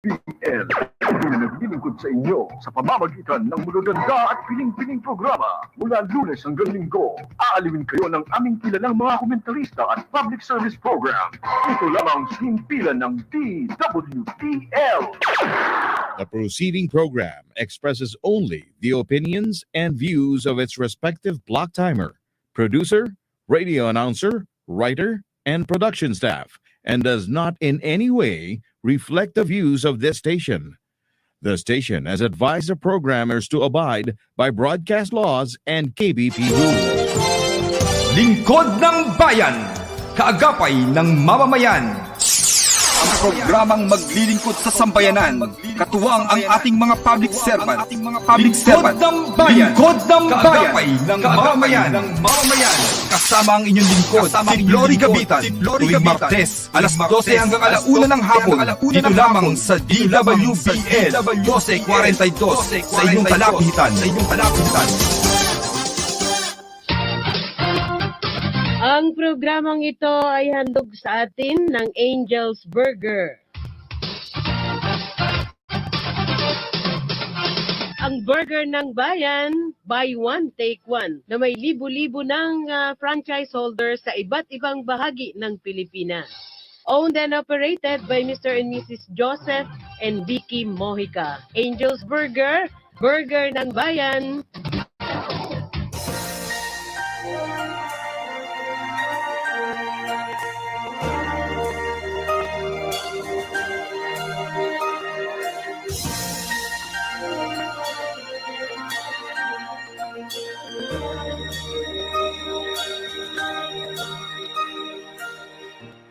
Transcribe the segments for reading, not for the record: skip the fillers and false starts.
PL. Hindi na naglilingkod sa inyo sa pamamagitan ng magaganda at piling-piling programa mula Lunes hanggang Linggo. Aalawin kayo ng aming kilalang mga komentarista at public service program. Ito lamang himpilan ng DWPL. The proceeding program expresses only the opinions and views of its respective block timer, producer, radio announcer, writer, and production staff, and does not in any way reflect the views of this station. The station has advised the programmers to abide by broadcast laws and KBP rules. Lingkod ng Bayan, kaagapay ng mamamayan. Ang programang maglilingkod sa sambayanan, katuwang ang ating mga public servant. Lingkod ng Bayan, kaagapay ng mamamayan. Kasama ang inyong lingkod, si Glory Gabitan, tuwing Martes, alas 12 hanggang alauna ng hapon, dito lamang sa DWPL 1242 sa inyong kalapitan. Ang programang ito ay handog sa atin ng Angel's Burger. Ang burger ng bayan, buy one, take one, na may libo-libo ng franchise holders sa iba't ibang bahagi ng Pilipinas. Owned and operated by Mr. and Mrs. Joseph and Vicky Mojica. Angel's Burger, burger ng bayan.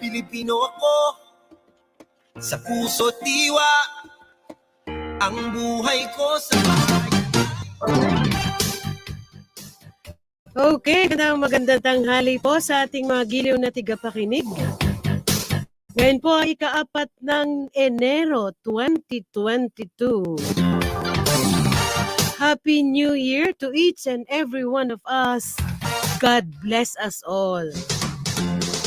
Pilipino ako, sa puso't diwa, ang buhay ko sa bahay. Okay, magandang tanghali po sa ating mga giliw na tigapakinig. Ngayon po ay ika-4 ng Enero 2022. Happy New Year to each and every one of us. God bless us all.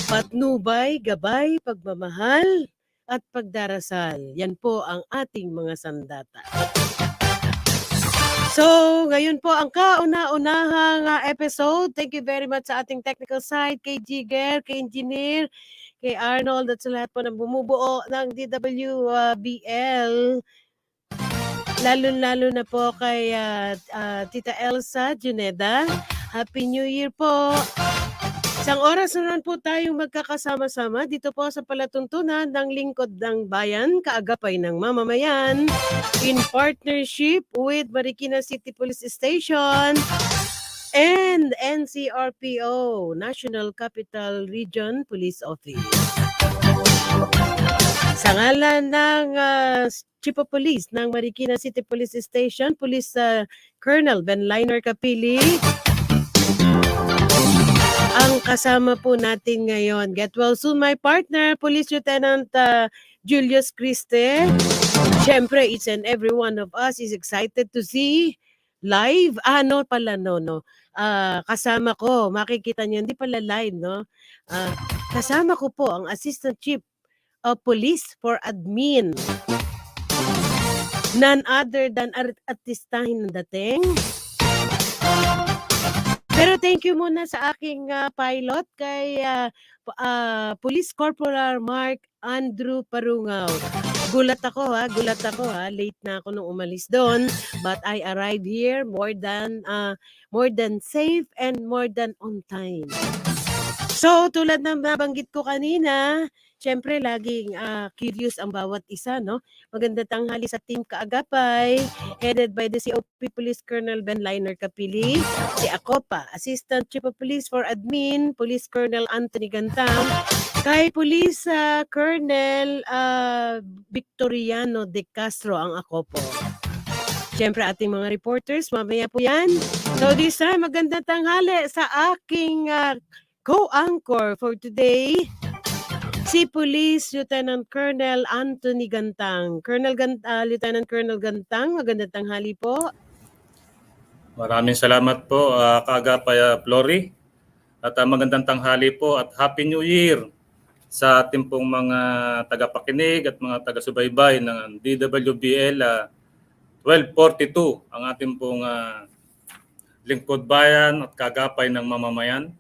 Patnubay, gabay, pagmamahal, at pagdarasal. Yan po ang ating mga sandata. So, ngayon po ang kauna-unahang episode. Thank you very much sa ating technical side, kay Jigger, kay Engineer, kay Arnold, at sa lahat po ng bumubuo ng DWBL. Lalo-lalo na po kay Tita Elsa Juneda. Happy New Year po! Isang oras na naman po tayong magkakasama-sama dito po sa palatuntunan ng Lingkod ng Bayan, kaagapay ng mamamayan, in partnership with Marikina City Police Station and NCRPO, National Capital Region Police Office. Sa ngalan ng Chief of Police ng Marikina City Police Station, Police Colonel Benliner Capili, ang kasama po natin ngayon. Get well soon, my partner, Police Lieutenant Julius Criste. Siyempre, each and every one of us is excited to see live. Kasama ko, makikita niyo, hindi pala live, no? Kasama ko po ang Assistant Chief of Police for Admin. None other than artistahin ng dating. Pero thank you muna sa aking pilot kay Police Corporal Mark Andrew Parungaw. Gulat ako ha, late na ako nung umalis doon, but I arrived here more than safe and more than on time. So tulad ng nabanggit ko kanina, syempre laging curious ang bawat isa, no? Maganda tanghali sa Team Kaagapay, headed by the COP Police Colonel Benliner Capili, si Akopa, Assistant Chief of Police for Admin, Police Colonel Anthony Gantang, kay Police Colonel Victoriano De Castro ang Akopo. Syempre ating mga reporters, mamaya po yan. So this time, magandang tanghali sa aking co-anchor for today, si Police Lieutenant Colonel Anthony Gantang. Lieutenant Colonel Gantang, magandang tanghali po. Maraming salamat po, Kaagapay Flory. At magandang tanghali po at Happy New Year sa ating pong mga tagapakinig at mga taga-subaybay ng DWBL 1242, ang ating pong lingkod bayan at kagapay ng mamamayan.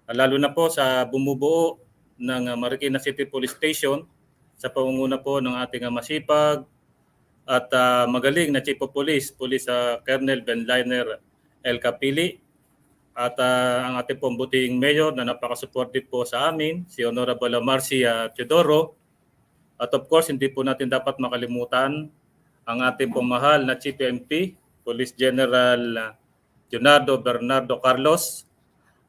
Lalo na po sa bumubuo ng Marikina City Police Station sa pangunguna po ng ating masipag at magaling na Chief of Police, Colonel Benliner L. Capili, at ang ating pong butihing mayor na napaka-supportive po sa amin, si Honorable Marcia Teodoro. At of course, hindi po natin dapat makalimutan ang ating pong mahal na Chief MP, Police General Leonardo Bernardo Carlos,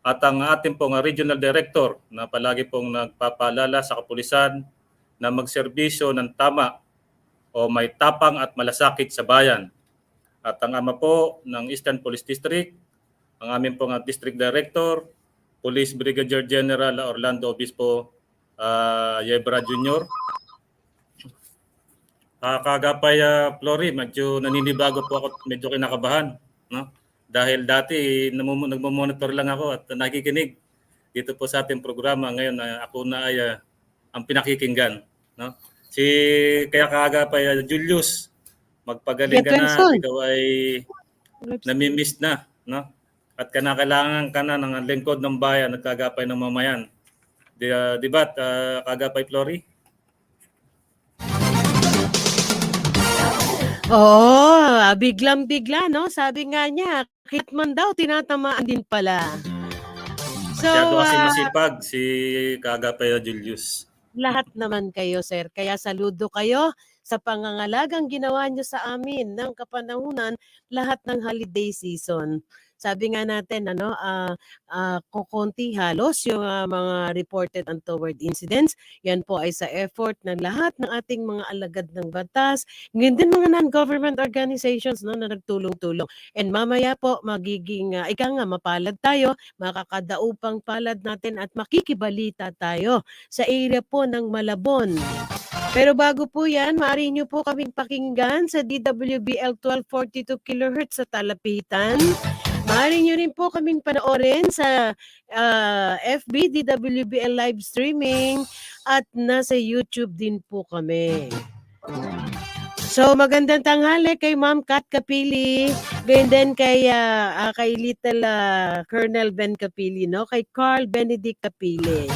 at ang ating pong Regional Director na palagi pong nagpapaalala sa kapulisan na magserbisyo ng tama o may tapang at malasakit sa bayan. At ang ama po ng Eastern Police District, ang aming pong District Director, Police Brigadier General Orlando Obispo Yebra Jr. Kagapay Flory, medyo naninibago po ako, medyo kinakabahan, no? Dahil dati nagmo-monitor lang ako at nakikinig dito po sa ating programa. Ngayon ako na ay ang pinakikinggan, no? Kaya kagapay Julius, magpagaling ka na, ikaw ay namimiss na, no? At kailangan ka na ng lingkod ng bayan at kagapay ng mamayan. Di ba, kagapay Flory? Oo, biglang-bigla, no? Sabi nga niya, Hitman daw, tinatamaan din pala. So, masyado kasi masipag si kagapay Julius. Lahat naman kayo, sir. Kaya saludo kayo sa pangangalagang ginawa niyo sa amin ng kapanahunan lahat ng holiday season. Sabi nga natin, kukunti halos yung mga reported untoward incidents. Yan po ay sa effort ng lahat ng ating mga alagad ng batas. Ngayon din mga non-government organizations, no, na nagtulong-tulong. And mamaya po magiging, mapalad tayo, makakadaupang palad natin at makikibalita tayo sa area po ng Malabon. Pero bago po yan, maaari nyo po kaming pakinggan sa DWBL 1242 kHz sa Talapitan. Maaari nyo rin po kaming panoorin sa FB, DWBL live streaming, at nasa YouTube din po kami. So magandang tanghali kay Ma'am Kat Capili, ganyan din kay Little Colonel Ben Capili, no? Kay Carl Benedict Capili.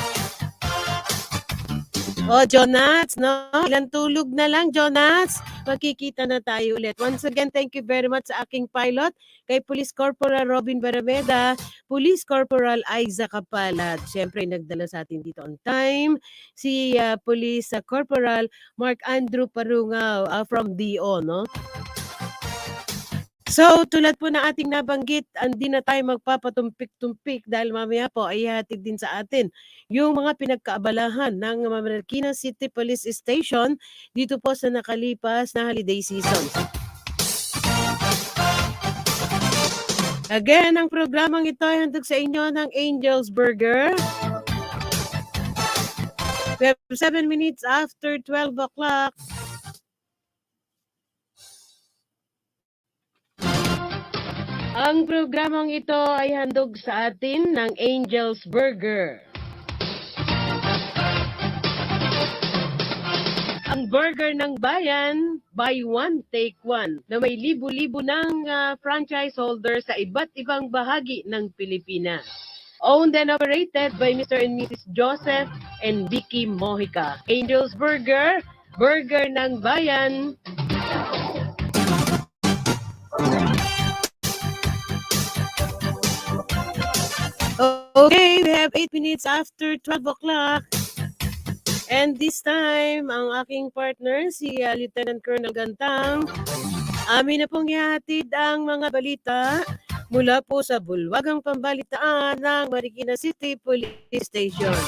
Jonats, no? Ilang tulog na lang, Jonats. Magkikita na tayo ulit. Once again, thank you very much sa aking pilot, kay Police Corporal Robin Barameda, Police Corporal Aiza Kapalad. Siyempre, nagdala sa atin dito on time, si Police Corporal Mark Andrew Parungaw from DO, no? So, tulad po na ating nabanggit, hindi na tayo magpapatumpik-tumpik dahil mamaya po ay hatid din sa atin yung mga pinagkaabalahan ng Marikina City Police Station dito po sa nakalipas na holiday season. Again, ang programang ito ay handog sa inyo ng Angel's Burger. We have 7 minutes after 12 o'clock. Ang programang ito ay handog sa atin ng Angel's Burger. Ang burger ng bayan, buy one, take one, na may libu-libo ng franchise holder sa iba't ibang bahagi ng Pilipinas. Owned and operated by Mr. and Mrs. Joseph and Vicky Mojica. Angel's Burger, burger ng bayan. Okay, we have 8 minutes after 12 o'clock. And this time, ang aking partner, si Lieutenant Colonel Gantang, amin na pong ihatid ang mga balita mula po sa bulwagang pambalitaan ng Marikina City Police Station.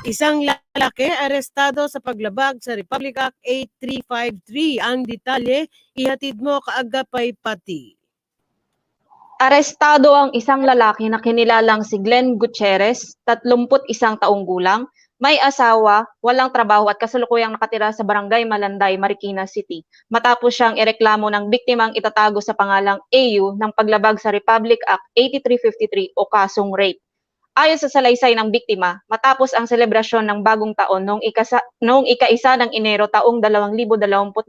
Isang lalaki arestado sa paglabag sa Republic Act 8353. Ang detalye, ihatid mo kaagapay pati. Arestado ang isang lalaki na kinilalang si Glenn Gutierrez, 31 taong gulang, may asawa, walang trabaho at kasalukuyang nakatira sa Barangay Malanday, Marikina City, matapos siyang ireklamo ng biktimang itatago sa pangalang AU ng paglabag sa Republic Act 8353 o kasong rape. Ayon sa salaysay ng biktima, matapos ang selebrasyon ng bagong taon noong ika-1 ng Enero taong 2022,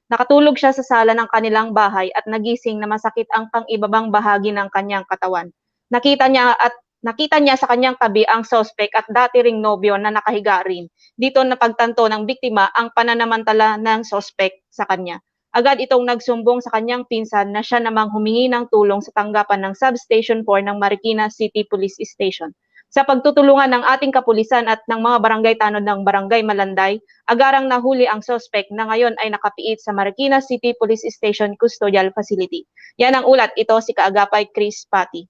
nakatulog siya sa sala ng kanilang bahay at nagising na masakit ang pang-ibabang bahagi ng kanyang katawan. Nakita niya sa kanyang tabi ang sospek at dati ring nobyo na nakahiga rin. Dito napagtanto ng biktima ang pananamantala ng sospek sa kanya. Agad itong nagsumbong sa kanyang pinsan na siya namang humingi ng tulong sa tanggapan ng Substation 4 ng Marikina City Police Station. Sa pagtutulungan ng ating kapulisan at ng mga barangay tanod ng Barangay Malanday, agarang nahuli ang sospek na ngayon ay nakapiit sa Marikina City Police Station Custodial Facility. Yan ang ulat, ito si Kaagapay Chris Pati.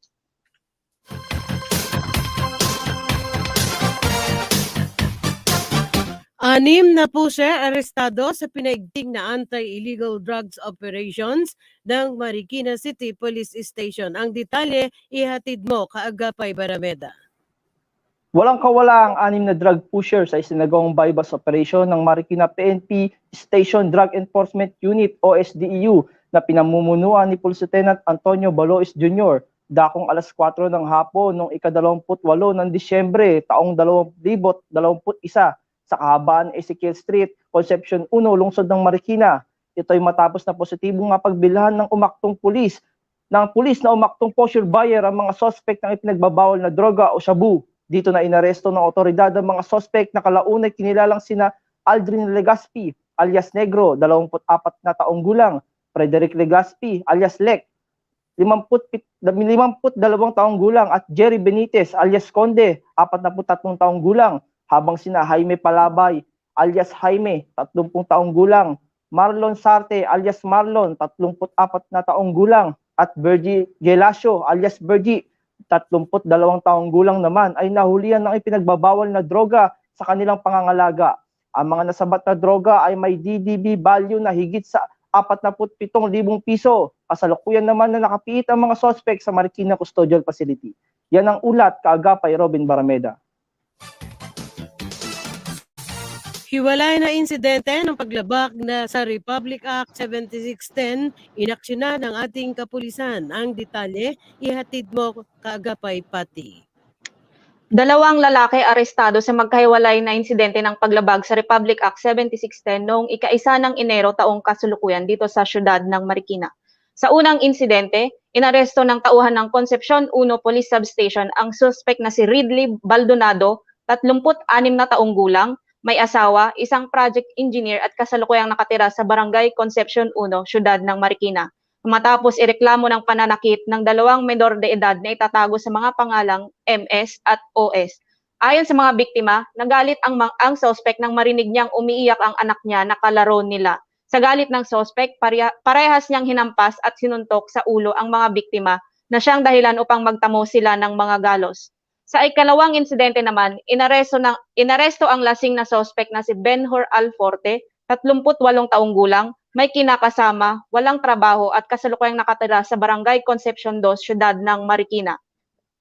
Anim na po siya arestado sa pinaigting na anti-illegal drugs operations ng Marikina City Police Station. Ang detalye ihatid mo, Kaagapay Barameda. Walang kawala ang 6 na drug pusher sa isinagawang bypass operation ng Marikina PNP Station Drug Enforcement Unit o SDEU na pinamumunuan ni Police Lieutenant Antonio Balois Jr. dakong alas 4 ng hapon noong ika-28 ng Disyembre taong 2021 sa kahabaan Ezekiel Street, Concepcion 1, lungsod ng Marikina. Ito ay matapos na positibong mapagbilhan ng pulis na umaktong posture buyer ang mga suspect ng ipinagbabawal na droga o shabu. Dito na inaresto ng otoridad ang mga suspect na kalaunay kinilalang sina Aldrin Legaspi alias Negro, 24 na taong gulang, Frederick Legaspi alias Lek, 52 taong gulang at Jerry Benitez alias Conde, 43 taong gulang, habang sina Jaime Palabay alias Jaime, 30 taong gulang, Marlon Sarte alias Marlon, 34 na taong gulang, at Virgie Gelasio alias Virgie, 32 taong gulang naman ay nahulihan ng ipinagbabawal na droga sa kanilang pangangalaga. Ang mga nasabat na droga ay may DDB value na higit sa 47,000 piso. Kasalukuyan naman na nakapiit ang mga suspect sa Marikina Custodial Facility. Yan ang ulat, Kaagapay Robin Barameda. Hiwalay na insidente ng paglabag na sa Republic Act 7610, inaksyonan ng ating kapulisan. Ang detalye, ihatid mo, Kaagapay Pati. 2 lalaki arestado sa magkahiwalay na insidente ng paglabag sa Republic Act 7610 noong ika-1 ng Enero taong kasulukuyan dito sa siyudad ng Marikina. Sa unang insidente, inaresto ng tauhan ng Concepcion 1 Police Substation ang suspect na si Ridley Baldonado, 36 na taong gulang, may asawa, isang project engineer at kasalukuyang nakatira sa Barangay Concepcion 1, siyudad ng Marikina. Matapos ireklamo ng pananakit ng 2 menor de edad na itatago sa mga pangalang MS at OS. Ayon sa mga biktima, nagalit ang suspect nang marinig niyang umiiyak ang anak niya na kalaro nila. Sa galit ng suspect, parehas niyang hinampas at sinuntok sa ulo ang mga biktima na siyang dahilan upang magtamo sila ng mga galos. Sa ikalawang insidente naman, inaresto ang lasing na suspect na si Benhur Alforte, 38 taong gulang, may kinakasama, walang trabaho at kasalukuyang nakatira sa Barangay Concepcion 2, siyudad ng Marikina,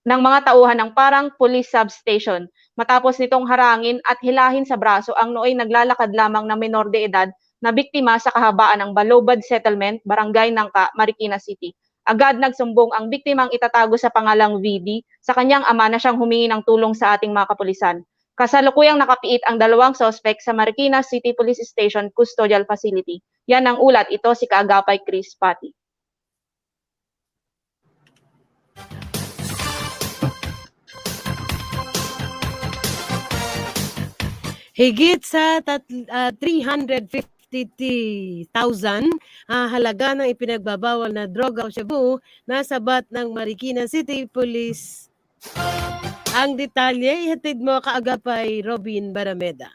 ng mga tauhan ng Parang Police Substation. Matapos nitong harangin at hilahin sa braso ang nooy naglalakad lamang na menor de edad na biktima sa kahabaan ng Balobad Settlement, Barangay Nangka, Marikina City. Agad nagsumbong ang biktimang itatago sa pangalang VD sa kanyang ama na siyang humingi ng tulong sa ating mga kapulisan. Kasalukuyang nakapiit ang 2 suspect sa Marikina City Police Station Custodial Facility. Yan ang ulat, ito si Kaagapay Chris Pati. Higit sa 350,000 halaga ng ipinagbabawal na droga o shabu nasabat ng Marikina City Police. Ang detalye, ihatid mo, Kaagapay Robin Barameda.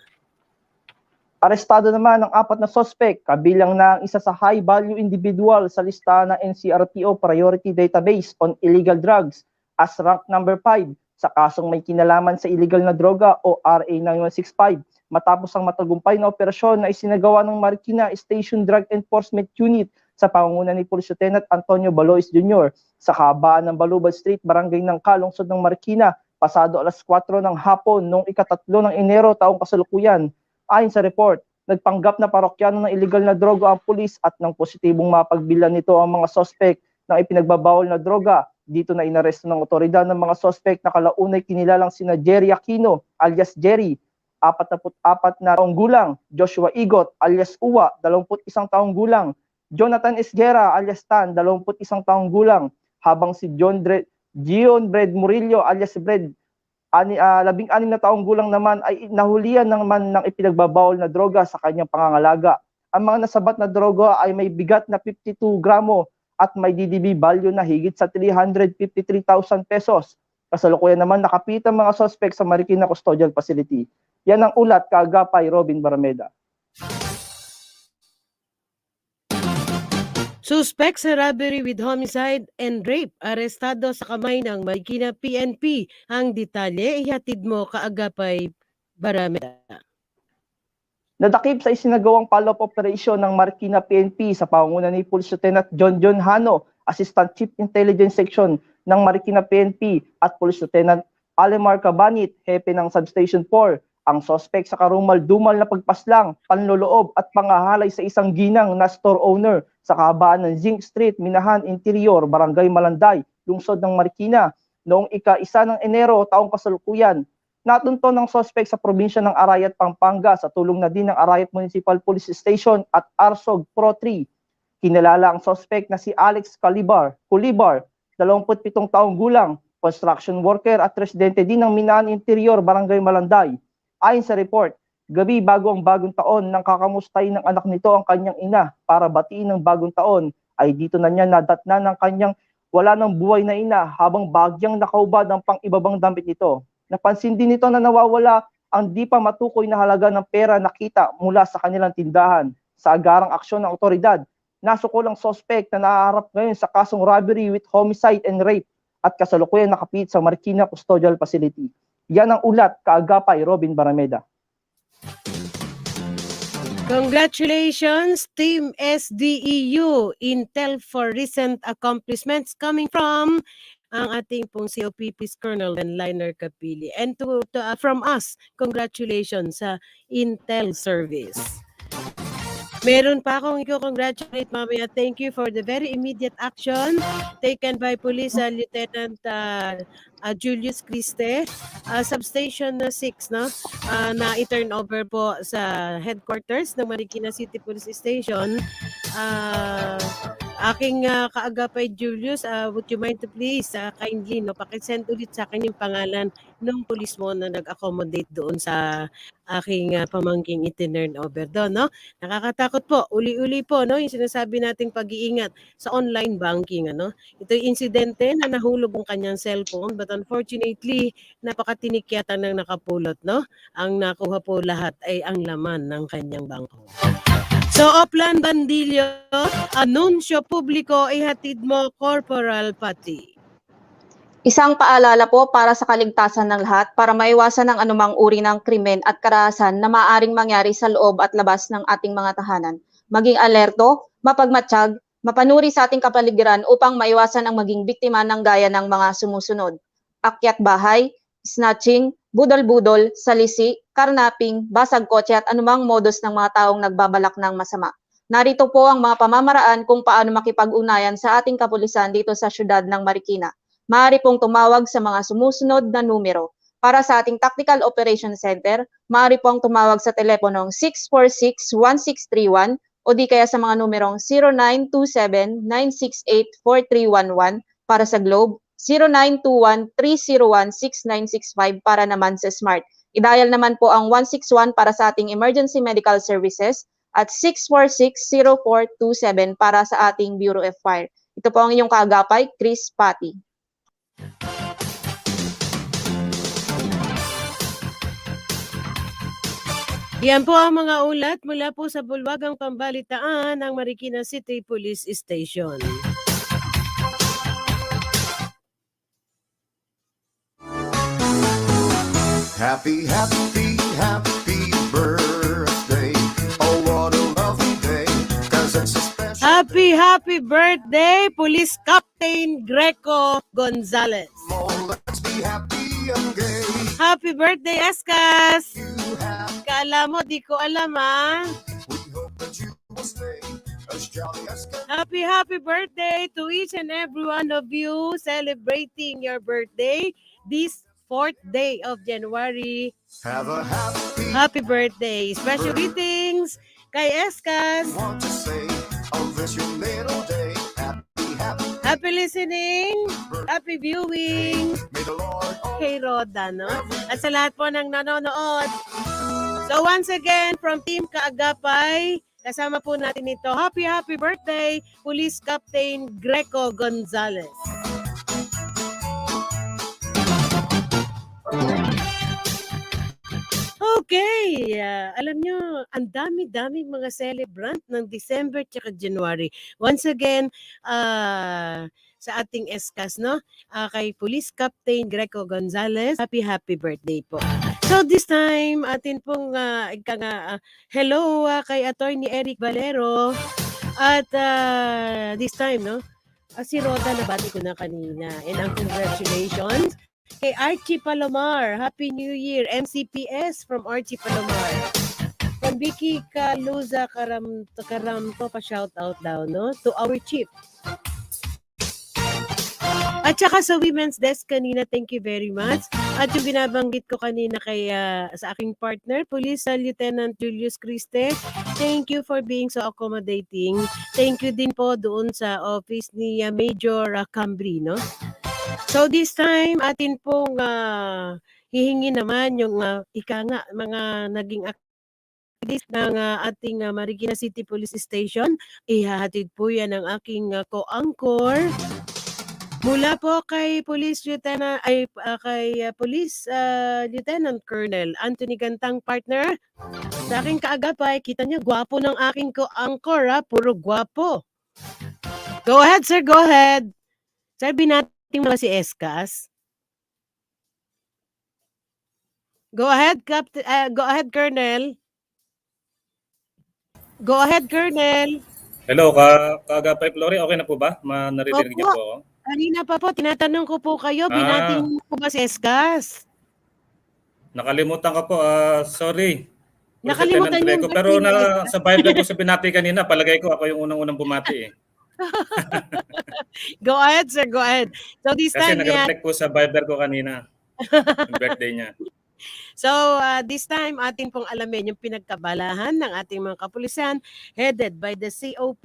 Arestado naman ang 4 na suspect, kabilang na ang isa sa high-value individual sa lista ng NCRPO Priority Database on Illegal Drugs as rank number 5 sa kasong may kinalaman sa illegal na droga o RA 9165 matapos ang matagumpay na operasyon na isinagawa ng Marikina Station Drug Enforcement Unit sa pangunguna ni Police Lieutenant Antonio Balois Jr. sa kahabaan ng Balubad Street, Barangay Nangka, lungsod ng Marikina, pasado alas 4 ng hapon noong ika-3 ng Enero taong kasalukuyan. Ayon sa report, nagpanggap na parokyano ng illegal na droga ang pulis at ng positibong mapagbilan nito ang mga suspect ng ipinagbabawal na droga Dito na inaresto ng otoridad ng mga suspect na kalaunay kinilalang sina Jerry Aquino alias Jerry, 44 na taong gulang, Joshua Igot alias Uwa, 21 taong gulang, Jonathan Esguera alias Tan, 21 taong gulang, habang si Gion Bred Murillo alias Bred, 16 na taong gulang naman ay nahulihan naman ng ipinagbabawal na droga sa kanyang pangangalaga. Ang mga nasabat na droga ay may bigat na 52 gramo at may DDB value na higit sa 353,000 pesos. Kasalukuyan naman nakapit ang mga suspect sa Marikina Custodial Facility. Yan ang ulat kaagapay Robin Barameda. Suspect sa robbery with homicide and rape, arestado sa kamay ng Marikina PNP. Ang detalye ihatid mo kaagapay Barameda. Nadakip sa isinagawang follow-up operation ng Marikina PNP sa pangunguna ni Police Lieutenant John Hano, Assistant Chief Intelligence Section ng Marikina PNP at Police Lieutenant Alemar Cabanit, Hepe ng Substation 4, ang suspect sa karumal-dumal na pagpaslang, panloloob at pangahalay sa isang ginang na store owner sa kahabaan ng Zinc Street, Minahan Interior, Barangay Malanday, lungsod ng Marikina noong ika-1 ng Enero taong kasalukuyan. Natunto ng suspect sa probinsya ng Arayat, Pampanga sa tulong na din ng Arayat Municipal Police Station at Arsog Pro 3. Kinalala ang suspect na si Alex Culibar, 27 taong gulang, construction worker at residente din ng Minahan Interior, Barangay Malanday. Ayon sa report, gabi bago ang bagong taon nang kakamustay ng anak nito ang kanyang ina para batiin ng bagong taon, ay dito na niya nadatna ng kanyang wala ng buhay na ina habang bagyang nakaubad ang pang-ibabang damit nito. Napansin din nito na nawawala ang di pa matukoy na halaga ng pera na kita mula sa kanilang tindahan. Sa agarang aksyon ng otoridad, nasukol ang suspect na naaharap ngayon sa kasong robbery with homicide and rape at kasalukuyan nakapit sa Marikina Custodial Facility. Yan ang ulat kaagapay Robin Barameda. Congratulations, Team SDEU, Intel for recent accomplishments coming from ang ating pong COPP's Colonel and Liner Capili. And from us, congratulations sa Intel service. Meron pa akong i-congratulate mamaya. Thank you for the very immediate action taken by Police Lieutenant Julius Criste, Substation 6, no? Na i-turn over po sa headquarters ng Marikina City Police Station. Aking kaagapay Julius, would you mind to please kindly pakisend ulit sa akin yung pangalan ng police mo na nag-accommodate doon sa aking pamangking i-turn over doon, no? Nakakatakot po, uli-uli po, no? Yung sinasabi nating pag-iingat sa online banking, ano? Ito yung insidente na nahulog ang kanyang cellphone, but unfortunately, napakatinik yata nang nakapulot, no? Ang nakuha po lahat ay ang laman ng kanyang bangko. So, Oplan Bandilio, anunsyo publiko ihatid mo, Corporal Pati. Isang paalala po para sa kaligtasan ng lahat para maiwasan ang anumang uri ng krimen at karahasan na maaaring mangyari sa loob at labas ng ating mga tahanan. Maging alerto, mapagmatsyag, mapanuri sa ating kapaligiran upang maiwasan ang maging biktima ng gaya ng mga sumusunod. Akyat bahay, snatching, budol-budol, salisi, karnaping, basag kotse at anumang modus ng mga taong nagbabalak ng masama. Narito po ang mga pamamaraan kung paano makipag-ugnayan sa ating kapulisan dito sa syudad ng Marikina. Maaari pong tumawag sa mga sumusunod na numero. Para sa ating Tactical Operations Center, maaari pong tumawag sa teleponong 646-1631 o di kaya sa mga numerong 0927-968-4311 para sa Globe, 0921-301-6965 para naman sa Smart. I-dial naman po ang 161 para sa ating Emergency Medical Services at 646-0427 para sa ating Bureau of Fire. Ito po ang inyong kaagapay, Chris Pati. Yan po ang mga ulat mula po sa bulwagang pambalitaan ng Marikina City Police Station. Happy, happy, happy birthday. Oh, what a lovely day. 'Cause it's a special Happy birthday, Police Captain Greco Gonzalez. Oh, let's be happy and gay. Happy birthday, Escas! You have, Kaala mo, di ko alam, ah. we hope that you will stay as jolly as can Happy birthday to each and every one of you celebrating your birthday this 4th day of January. have a Happy birthday. Special greetings kay Eskas. want to say on this your little day. Happy Happy listening. Happy viewing. may the Lord Kay Roda, no? At sa lahat po ng nanonood. So once again, from Team Kaagapay, kasama po natin ito. Happy birthday, Police Captain Greco Gonzales. Okay, alam nyo, ang dami-daming mga celebrant ng December at January. Once again, sa ating Eskas, no? Kay Police Captain Greco Gonzales, happy birthday po. So this time, atin pong hello kay Attorney Eric Valero. At this time, no? Si Roda nabati ko na kanina. And ang congratulations kay Archie Palomar. Happy New Year. MCPS from Archie Palomar. From Vicky Caluza Karamto pa shout out daw, no? To our chief. At saka sa Women's Desk kanina, thank you very much. At yung binabanggit ko kanina kay sa aking partner, Police Lieutenant Julius Criste, thank you for being so accommodating. Thank you din po doon sa office ni Major Cambri, no? So this time, atin pong hihingi naman yung mga naging activities ng ating Marikina City Police Station. Ihahatid po yan ng aking co-anchor. Mula po kay Police Lieutenant Lieutenant Colonel Anthony Gantang, partner. Sa aking kaagapay, kita niyo gwapo ng aking co-anchor, puro gwapo. Go ahead, sir, go ahead. Sabi natin mga si Eskas. Go ahead, go ahead, Colonel. Go ahead, Colonel. Hello, Kaagapay Flory, okay na po ba? Naririnig niyo po ako? Kanina pa po, tinatanong ko po kayo, binating ko ba si Eskas? Nakalimutan ko po, sorry. Nakalimutan niyo. Pero sa Bible ko sa binati kanina, palagay ko ako yung unang-unang bumati eh. Go ahead, sir, go ahead. So this Kasi time, nag-reflect po sa Bible ko kanina, yung birthday niya. So this time, ating pong alamin yung pinagkabalahan ng ating mga kapulisan headed by the COP,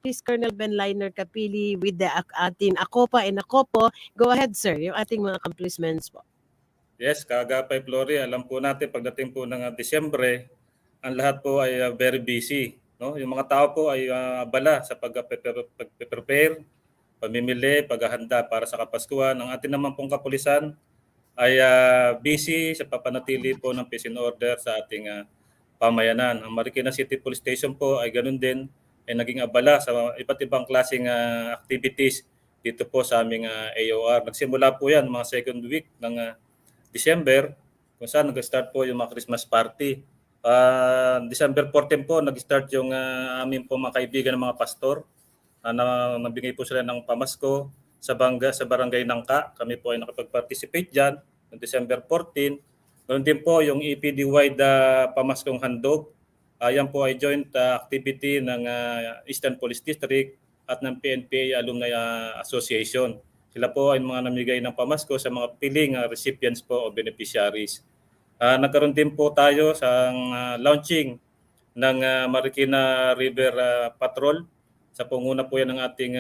Police Colonel Ben Liner Kapili with the ating ACOPA and ACOPO. Go ahead, sir, yung ating mga accomplishments po. Yes, Kaagapay Flory, alam po natin pagdating po ng Disyembre, ang lahat po ay very busy. No? Yung mga tao po ay abala sa pag-prepare, pamimili, paghahanda para sa Kapaskuhan. Ang ating naman pong kapulisan ay busy sa papanatili po ng peace and order sa ating pamayanan. Ang Marikina City Police Station po ay ganun din, ay naging abala sa iba't ibang klaseng activities dito po sa aming AOR. Nagsimula po yan mga second week ng December, kung saan nag-start po yung mga Christmas party. December 14 po, nag-start yung aming po mga kaibigan ng mga pastor. Nabigay po sila ng pamasko sa barangay Nangka. Kami po ay nakapag-participate dyan noong December 14. Ganoon din po yung EPD-wide pamaskong handog. Yan po ay joint activity ng Eastern Police District at ng PNPA Alumni Association. Sila po ay mga namigay ng pamasko sa mga piling recipients po o beneficiaries. Nagkaroon din po tayo sa launching ng Marikina River Patrol. Sa panguna po yan ng ating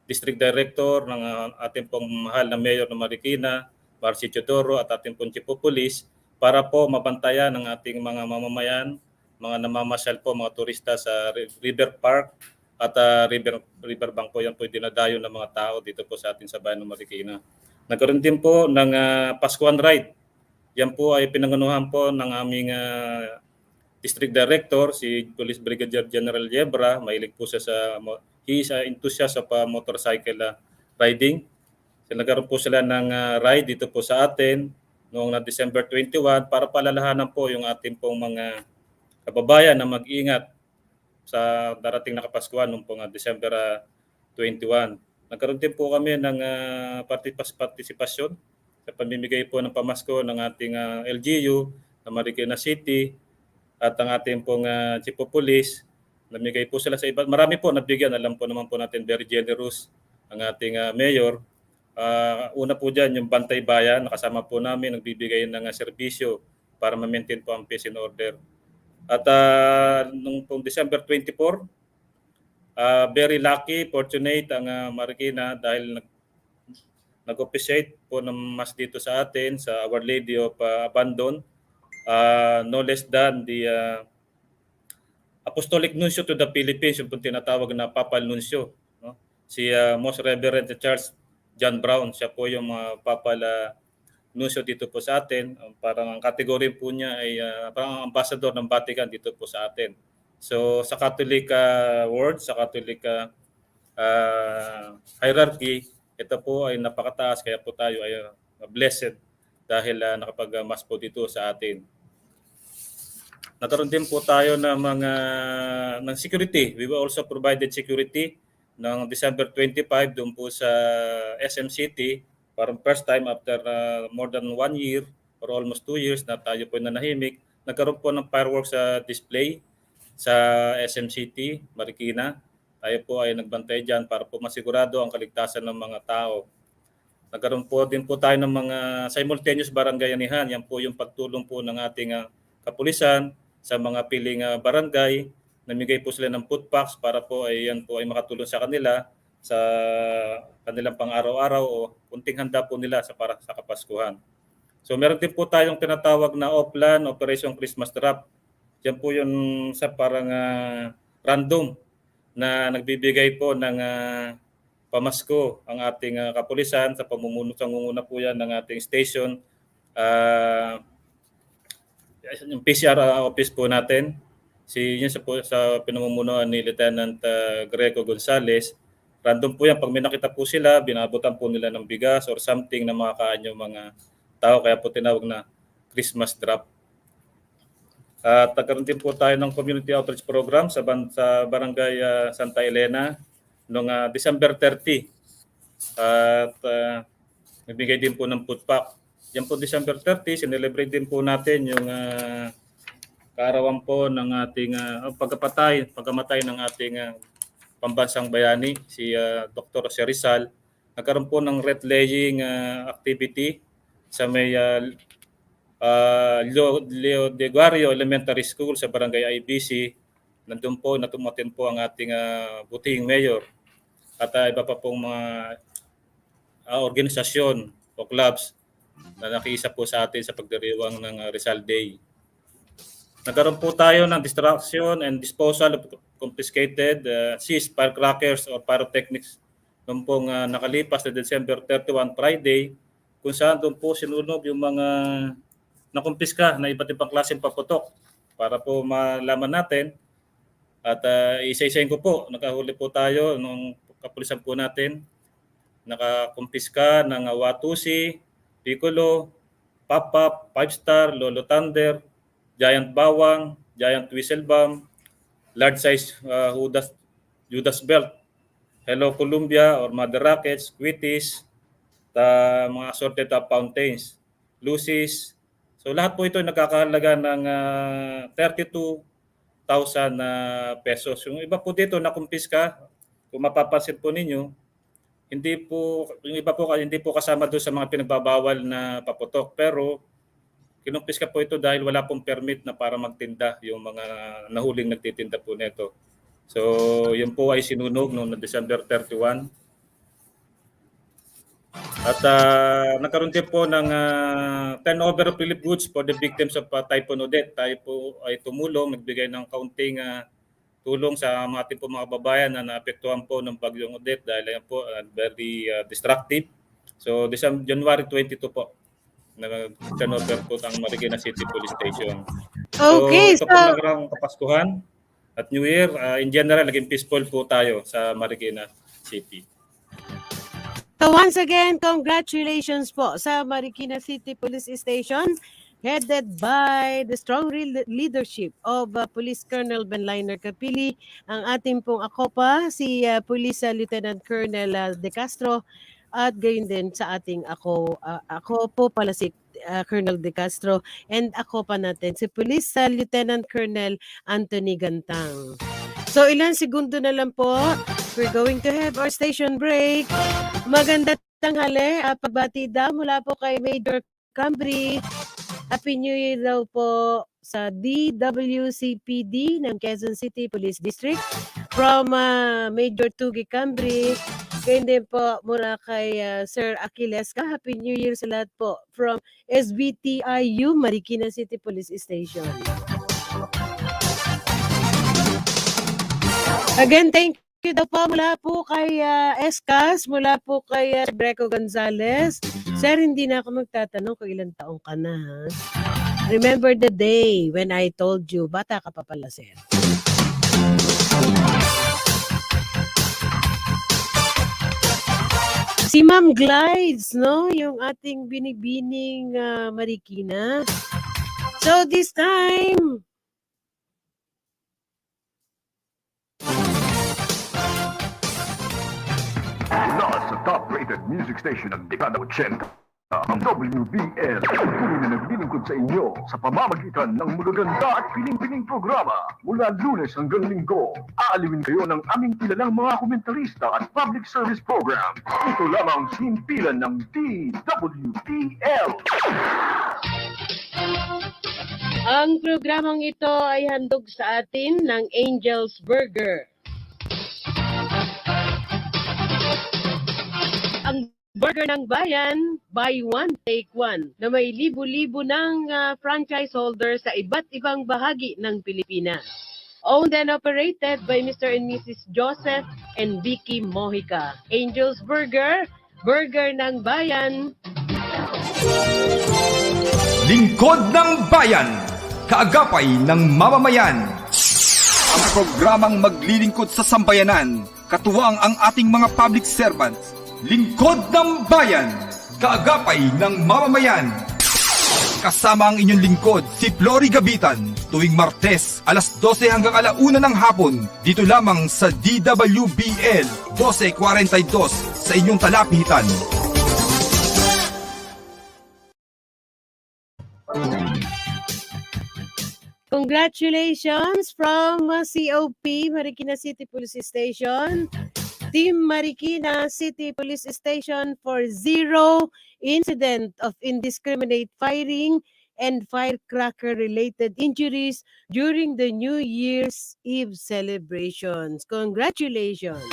District Director, ng ating pong mahal na Mayor ng Marikina, Marcy Teodoro, at ating pong Chief of Police para po mabantayan ng ating mga mamamayan, mga namamasyal po, mga turista sa River Park at Riverbank po. Yan po dinadayo ng mga tao dito po sa ating sa bayan ng Marikina. Nagkaroon din po ng Paskuhan Ride. Yan po ay pinangunuhan po ng aming District Director, si Police Brigadier General Yebra. Mahilig po siya he is enthusiast of motorcycle riding. So, nagkaroon po sila ng ride dito po sa atin noong December 21 para palalahanan po yung ating pong mga kababayan na mag-ingat sa darating na Kapaskuhan noong pong December 21. Nagkaroon din po kami ng partisipasyon sa pamimigay po ng pamasko ng ating LGU na Marikina City at ang ating pong Chief of Police Namigay po sila sa iba. Marami po nabigyan. Alam po naman po natin, very generous ang ating mayor. Una po dyan, yung Bantay Bayan, nakasama po namin, nagbibigay ng serbisyo para ma-maintain po ang peace and order. At nung December 24, very lucky, fortunate ang Marikina dahil nag-officiate po ng mass dito sa atin sa Our Lady of Abandon. No less than the Apostolic Nuncio to the Philippines, yung tinatawag na Papal Nuncio. No? Si Most Reverend Charles John Brown, siya po yung Papal Nuncio dito po sa atin. Parang ang kategory po niya ay parang ambassador ng Vatican dito po sa atin. So sa Catholic world, sa Catholic hierarchy, ito po ay napakataas, kaya po tayo ay blessed dahil nakapag-mass po dito sa atin. Nagkaroon din po tayo ng mga ng security. We also provided security ng December 25 doon po sa SM City. Parang first time after more than 1 year or almost 2 years na tayo po nanahimik. Nagkaroon po ng fireworks display sa SM City, Marikina. Tayo po ay nagbantay dyan para po masigurado ang kaligtasan ng mga tao. Nagkaroon po din po tayo ng mga simultaneous barangayanihan. Yan po yung pagtulong po ng ating kapulisan sa mga piling barangay. Namigay po sila ng food packs para po ay yan po ay makatulong sa kanila sa kanilang pang-araw-araw o kunting handa po nila para sa Kapaskuhan. So meron din po tayong tinatawag na Oplan Operation Christmas Drop. Yan po yung sa parang random na nagbibigay po ng pamasko ang ating kapulisan sa pamumuna po yan ng ating station. Yung PCR office po natin, yun sa pinamumunuan ni Lieutenant Greco Gonzales. Random po yan. Pag may nakita po sila, binabutan po nila ng bigas or something na makakain yung mga tao. Kaya po tinawag na Christmas drop. At nagkaroon din po tayo ng community outreach program sa Barangay Santa Elena noong December 30. At nagbigay din po ng food pack. Yan po December 30, sinelebrate din po natin yung kaarawan po ng ating pagkamatay ng ating pambansang bayani, si Dr. Jose Rizal. Nagkaroon po ng wreath laying activity sa may Leo de Guario Elementary School sa Barangay IBC. Nandun po, natumatin po ang ating butihing mayor at iba pa pong mga organisasyon o clubs na nakiisa po sa atin sa pagdiriwang ng Rizal Day. Nagkaroon po tayo ng destruction and disposal of confiscated seized firecrackers or pyrotechnics noong pong nakalipas na December 31 Friday, kung saan doon po sinunog yung mga nakumpiska na iba't ibang klaseng paputok para po malaman natin. At isa-isahin ko po, nakahuli po tayo nung kapulisan po natin, nakakumpiska ng Watusi, Piccolo, Pop-Pop, 5-Star, Lolo Thunder, Giant Bawang, Giant Whistle Bomb, large size Judas Belt, Hello Columbia or Mother Rockets, Quitties, mga assorted fountains, Lucy's. So lahat po ito ay nagkakahalaga ng 32,000 pesos. Yung iba po dito nakumpiska, kung mapapansin po ninyo, yung iba po hindi po kasama doon sa mga pinagbabawal na paputok, pero kinumpiska po ito dahil wala pong permit na para magtinda yung mga nahuling nagtitinda po nito. So yun po ay sinunog noong December 31. At nagkaroon din po ng turnover of relief goods for the victims of Typhoon Odette. Tayo po ay tumulong, nagbigay ng kaunting tulong sa ating po mga babayan na naapektuhan po ng bagyong Odette dahil yan po very destructive. So January 22 po, nag-turnover po ang Marikina City Police Station. Okay, so ito po nagrang Kapaskuhan at New Year. In general, naging peaceful po tayo sa Marikina City. So once again, congratulations po sa Marikina City Police Station, headed by the strong leadership of Police Colonel Benliner Capili, ang ating pong ACOPA, si Police Lieutenant Colonel De Castro, at gayon din sa ating ako po pala si Colonel De Castro, and ACOPA natin si Police Lieutenant Colonel Anthony Gantang. So ilang segundo na lang po. We're going to have our station break. Maganda tanghali. Pagbati daw mula po kay Major Cambry. Happy New Year daw po sa DWCPD ng Quezon City Police District from Major Tugi Cambry. Kaya din po mula kay Sir Achilles ka. Happy New Year sa lahat po from SBTIU Marikina City Police Station. Again, thank you daw po mula po kay Escas, mula po kay Breco Gonzalez. Sir, hindi na ako magtatanong kung ilang taong ka na, ha? Remember the day when I told you, bata ka pa pala, sir. Si Ma'am Glides, no? Yung ating binibining Marikina. So this time, Mula sa top-rated music station ng dekada 80, ang WBL, tuloy na naglilingkod sa inyo sa pamamagitan ng magaganda at piling-piling programa. Mula Lunes hanggang Linggo, aaliwin kayo ng aming kilalang mga komentarista at public service program. Ito lamang simpilan ng DWBL. ang programang ito ay handog sa atin ng Angel's Burger. Ang burger ng bayan, buy one, take one, na may libo-libo ng franchise holders sa iba't ibang bahagi ng Pilipinas. Owned and operated by Mr. and Mrs. Joseph and Vicky Mojica. Angel's Burger, burger ng bayan. Lingkod ng Bayan, kaagapay ng mamamayan. Ang programang maglilingkod sa sambayanan, katuwang ang ating mga public servants. Lingkod ng Bayan, kaagapay ng mamamayan. Kasama ang inyong lingkod, si Flory Gabitan, tuwing Martes, alas 12 hanggang alauna ng hapon, dito lamang sa DWBL 1242 sa inyong talapitan. Congratulations from COP, Marikina City Police Station. Team Marikina City Police Station for 0 incident of indiscriminate firing and firecracker-related injuries during the New Year's Eve celebrations. Congratulations!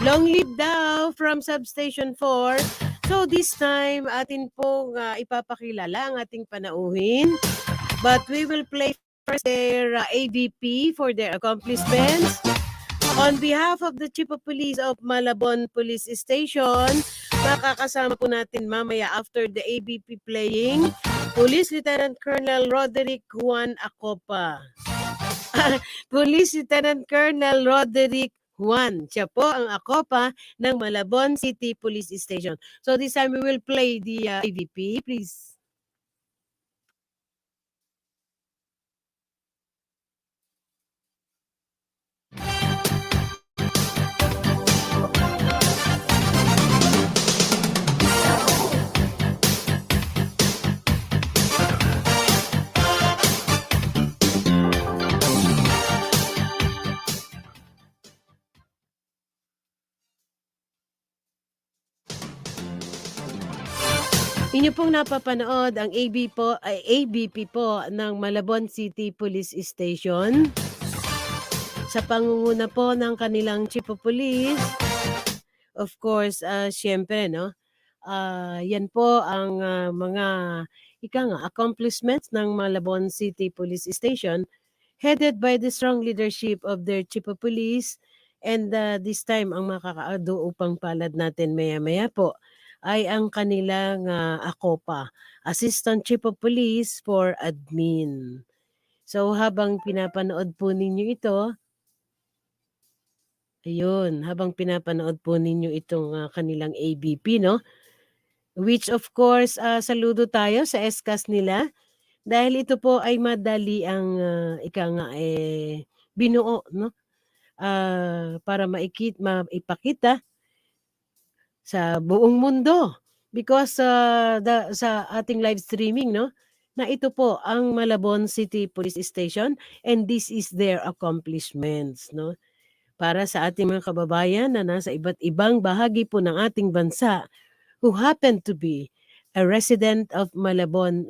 Long live daw from Substation 4. So this time, atin pong ipapakilala ang ating panauhin. But we will play first their AVP for their accomplishments. On behalf of the Chief of Police of Malabon Police Station, makakasama po natin mamaya after the ABP playing, Police Lieutenant Colonel Roderick Juan Acopa. Police Lieutenant Colonel Roderick Juan. Siya po ang Acopa ng Malabon City Police Station. So this time we will play the AVP, please. Inyo pong napapanood ang ABP po ng Malabon City Police Station sa pangunguna po ng kanilang Chief of Police. Of course, syempre, no? Yan po ang mga accomplishments ng Malabon City Police Station headed by the strong leadership of their Chief of Police. And this time, ang makakaado upang palad natin maya-maya po ay ang kanilang ACOPA, Assistant Chief of Police for Admin. So habang pinapanood po ninyo ito, ayun, habang pinapanood po ninyo itong kanilang ABP, no? Which of course, saludo tayo sa SCAS nila dahil ito po ay madali ang binuo, no? Para maipakita sa buong mundo because sa ating live streaming, no, na ito po ang Malabon City Police Station and this is their accomplishments, no? Para sa ating mga kababayan na nasa iba't ibang bahagi po ng ating bansa who happen to be a resident of Malabon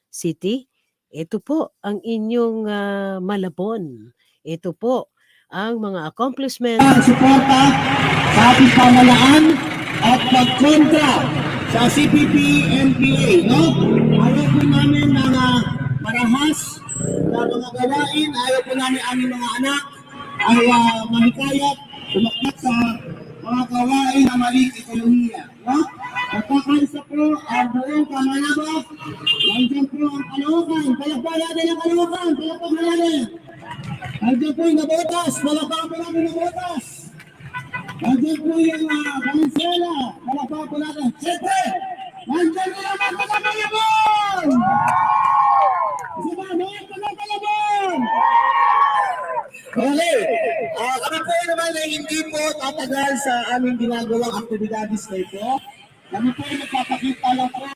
City, ito po ang inyong Malabon. Ito po ang mga accomplishments. Suporta sa ating pamalaan at pagkontra sa CPP, MPA, no? Ayaw po namin ng marahas na mga gawain, ayaw po namin aming mga anak ay mahikayat, sumakit sa mga gawain na maling ekonomiya, no? Nagkakaisa po ang buong kamalaba, nandiyan po ang Caloocan, palakpakan natin ang Caloocan, palakpakan natin. Nandiyan po yung nabotas, palakpakan po natin nabotas. Nandiyan po yung Valenzuela, palakpakan po natin. Siyempre, nandiyan po naman mga Malabon! Isa ba, mga Malabon! Okay, kami po naman ay hindi po tatagal sa aming ginagawang aktibidades na ito. Kami po ay nagpapakita lang po.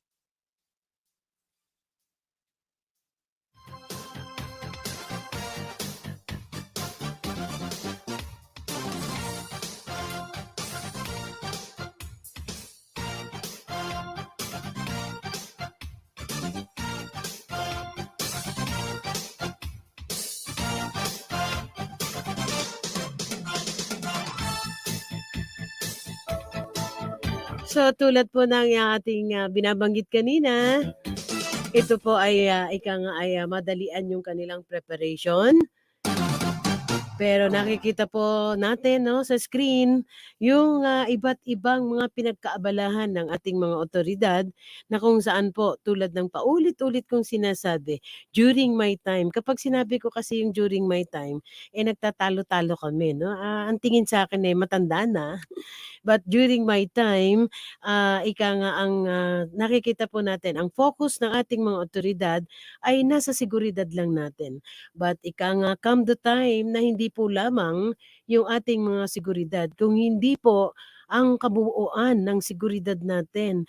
So tulad po ng ating binabanggit kanina, ito po ay madalian yung kanilang preparation. Pero nakikita po natin, no, sa screen yung iba't ibang mga pinagkaabalahan ng ating mga otoridad na kung saan po tulad ng paulit-ulit kong sinasabi, during my time, kapag sinabi ko kasi yung during my time, nagtatalo-talo kami, no? Ang tingin sa akin matanda na. But during my time, ika nga ang nakikita po natin, ang focus ng ating mga otoridad ay nasa seguridad lang natin. But ika nga, come the time na hindi po lamang yung ating mga seguridad, kung hindi po ang kabuuan ng seguridad natin.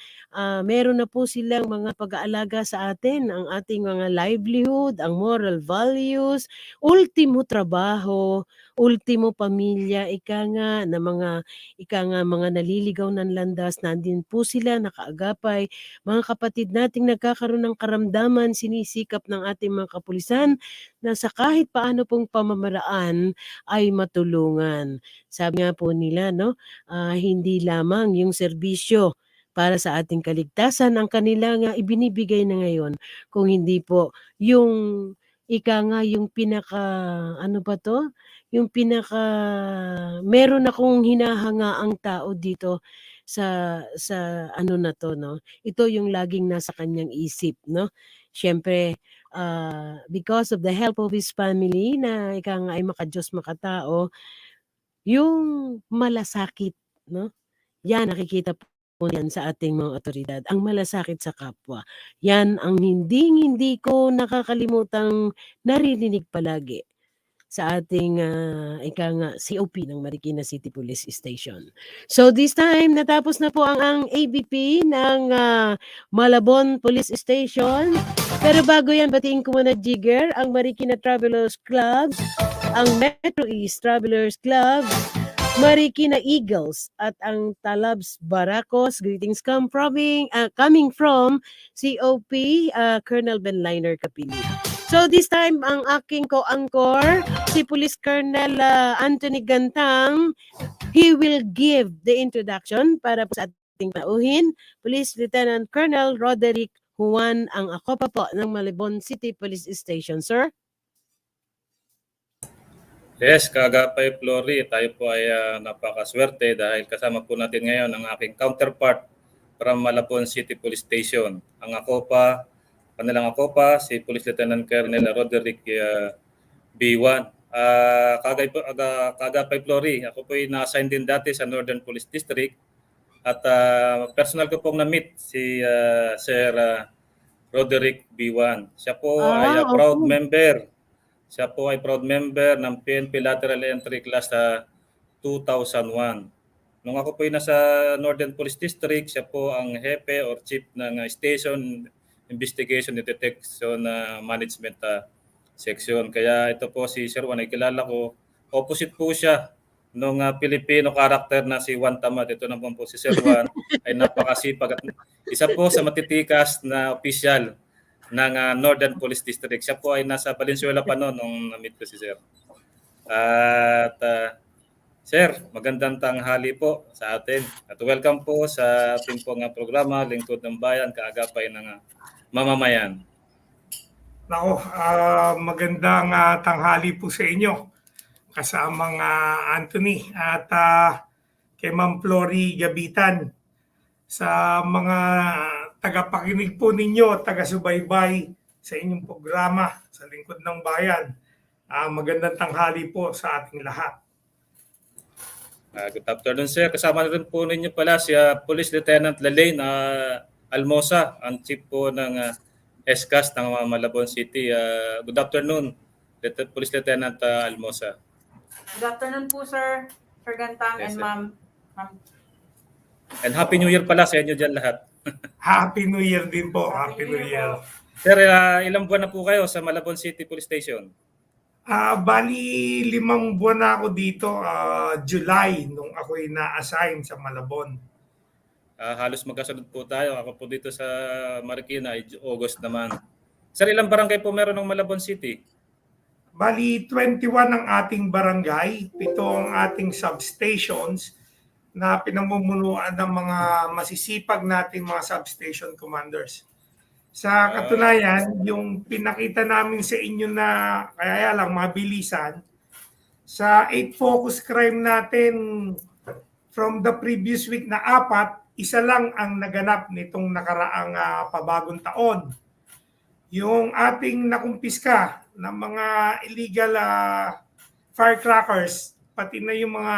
Meron na po silang mga pag-aalaga sa atin, ang ating mga livelihood, ang moral values, ultimo trabaho, ultimo pamilya, ika nga mga naliligaw ng landas, nandin po sila nakaagapay. Mga kapatid nating nagkakaroon ng karamdaman, sinisikap ng ating mga kapulisan na sa kahit paano pong pamamaraan ay matulungan. Sabi nga po nila, no, hindi lamang yung serbisyo para sa ating kaligtasan ang kanilang ibinibigay na ngayon, kung hindi po yung yung pinaka ano ba to? Yung pinaka meron akong hinahangaang tao dito sa ano na to, no. Ito yung laging nasa kanyang isip, no. Siyempre, because of the help of his family na ay maka-Diyos makatao, yung malasakit, no. Yan nakikita po yan sa ating mga otoridad, ang malasakit sa kapwa. Yan ang hinding-hindi ko nakakalimutang naririnig palagi sa ating COP ng Marikina City Police Station. So this time, natapos na po ang ABP ng Malabon Police Station. Pero bago yan, batiin ko muna, Jigger, ang Marikina Travelers Club, ang Metro East Travelers Club, Marikina Eagles at ang Talabs Baracos. Greetings coming from COP Colonel Benliner Capili. So this time ang aking co-anchor si Police Colonel Anthony Gantang. He will give the introduction para po sa ating pauhin. Police Lieutenant Colonel Roderick Juan ang ako pa po ng Malabon City Police Station, sir. Yes, Kagapay Flory, tayo po ay napakaswerte dahil kasama po natin ngayon ang aking counterpart from Malabon City Police Station. Kanilang ako pa, si Police Lieutenant Colonel Roderick B1. Kagapay Flory, ako po ay na-assign din dati sa Northern Police District at personal ko pong na-meet si Sir Roderick B1. Siya po ay proud member. Siya po ay proud member ng PNP Lateral Entry Class 2001. Nung ako po ay nasa Northern Police District, siya po ang hepe or chief ng station Investigation and Detection Management Section. Kaya ito po si Sir Juan ay kilala ko. Opposite po siya nung Filipino character na si Juan Tamad. Ito naman po si Sir Juan ay napakasipag at isa po sa matitikas na opisyal ng Northern Police District. Siya po ay nasa Valenzuela pa noon nung na-meet ko si Sir. At Sir, magandang tanghali po sa atin. At welcome po sa ating pong programa, Lingkod ng Bayan, kaagapay ng mamamayan. Nako, magandang tanghali po sa inyo. Kasamang Anthony at kay Ma'am Flory Gabitan. Sa mga tagapakinig po ninyo, taga-subaybay sa inyong programa sa Lingkod ng Bayan. Magandang tanghali po sa ating lahat. Good afternoon, sir. Kasama na rin po ninyo pala si Police Lieutenant Lalaine Almosa, ang chief po ng SCAS ng Malabon City. Good afternoon, Police Lieutenant Almosa. Good afternoon po, sir. Sir Gantang Yes, and sir. ma'am. And Happy New Year pala sa inyo dyan lahat. Happy New Year din po. Happy New Year. Sir, ilang buwan na po kayo sa Malabon City Police Station? Bali 5 buwan na ako dito, July, nung ako'y na-assign sa Malabon. Halos magkasunod po tayo. Ako po dito sa Marikina, August naman. Sir, ilang barangay po meron ng Malabon City? Bali 21 ang ating barangay, 7 ang ating substations na pinamumunuan ng mga masisipag nating mga substation commanders. Sa katunayan, yung pinakita namin sa inyo na kaya lang mabilisan, sa 8 focus crime natin from the previous week na 4, isa lang ang naganap nitong nakaraang pabagong taon. Yung ating nakumpiska ng mga illegal firecrackers, pati na yung mga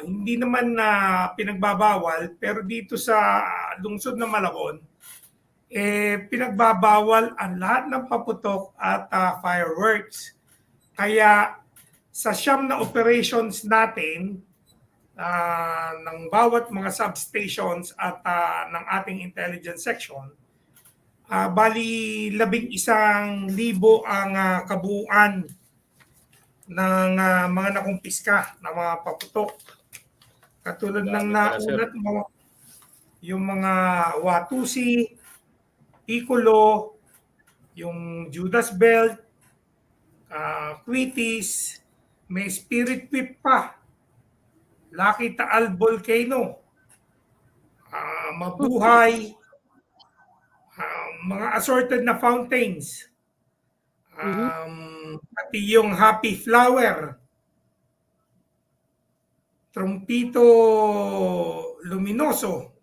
hindi naman na pinagbabawal, pero dito sa lungsod ng Malabon, pinagbabawal ang lahat ng paputok at fireworks. Kaya sa siyam na operations natin, ng bawat mga substations at ng ating intelligence section, bali 11,000 ang kabuuan ng mga nakumpiska na mga paputok. Katulad ng naunat mo, yung mga Watusi, Piccolo, yung Judas Belt, Quitis, may Spirit Whip pa, Lucky Taal Volcano, Mabuhay, mga assorted na fountains, pati yung Happy Flower, Trompito Luminoso,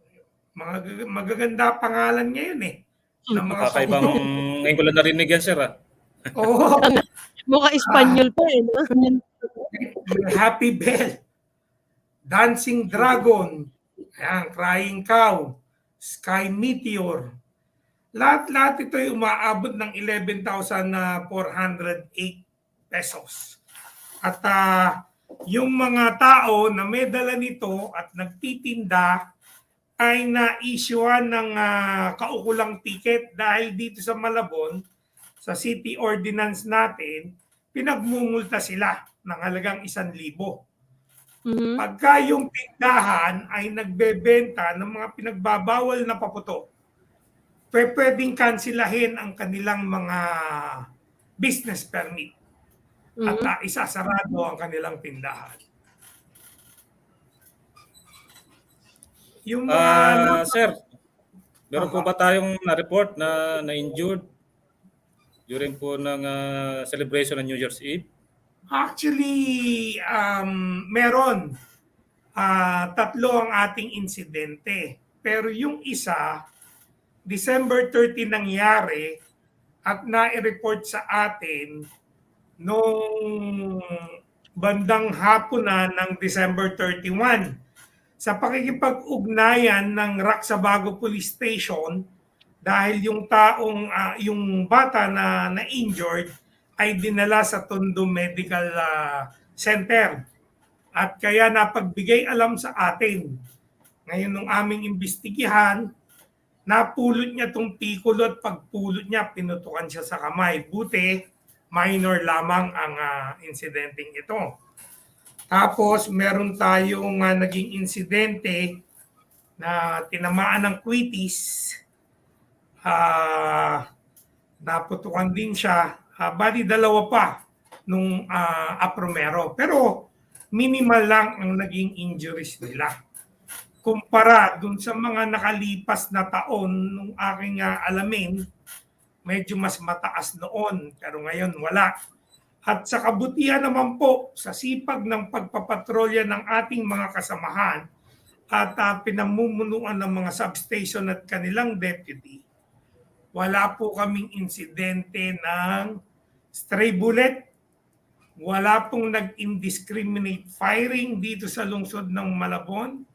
mga magaganda pangalan ngayon ng mga Kakaibang, ngayon ko lang narinig yan, sir. Oo. Mukha Espanyol pa eh. No? Happy Bell, Dancing Dragon, Crying Cow, Sky Meteor. Lahat ito ay umaabot ng 11,408 pesos. At yung mga tao na may dala nito at nagtitinda ay na-issuean ng kaukulang ticket dahil dito sa Malabon, sa city ordinance natin, pinagmumulta sila ng halagang 1,000. Pagka yung tindahan ay nagbebenta ng mga pinagbabawal na paputok, pwedeng kansilahin ang kanilang mga business permit at isasarado ang kanilang tindahan. Yung mga Sir, meron po ba tayong na-report na na-injured during po ng celebration ng New Year's Eve? Actually, meron. 3 ang ating insidente. Pero yung isa, December 30 nangyari at na-report sa atin nung bandang hapon na ng December 31. Sa pakikipag-ugnayan ng Raksabago Police Station, dahil yung yung bata na na-injured ay dinala sa Tondo Medical Center. At kaya napagbigay alam sa atin. Ngayon nung aming imbestigihan, napulot niya tong tikulo at pagpulot niya, pinutukan siya sa kamay. Buti, minor lamang ang insidenteng ito. Tapos, meron tayong naging insidente na tinamaan ng kwitis. Naputukan din siya. Bali, dalawa pa nung apromero. Pero, minimal lang ang naging injuries nila. Kumpara dun sa mga nakalipas na taon nung aking alamin, medyo mas mataas noon. Pero ngayon, wala. At sa kabutihan naman po, sa sipag ng pagpapatrolya ng ating mga kasamahan at pinamumunuan ng mga substation at kanilang deputy, wala po kaming insidente ng stray bullet, wala pong nag-indiscriminate firing dito sa lungsod ng Malabon.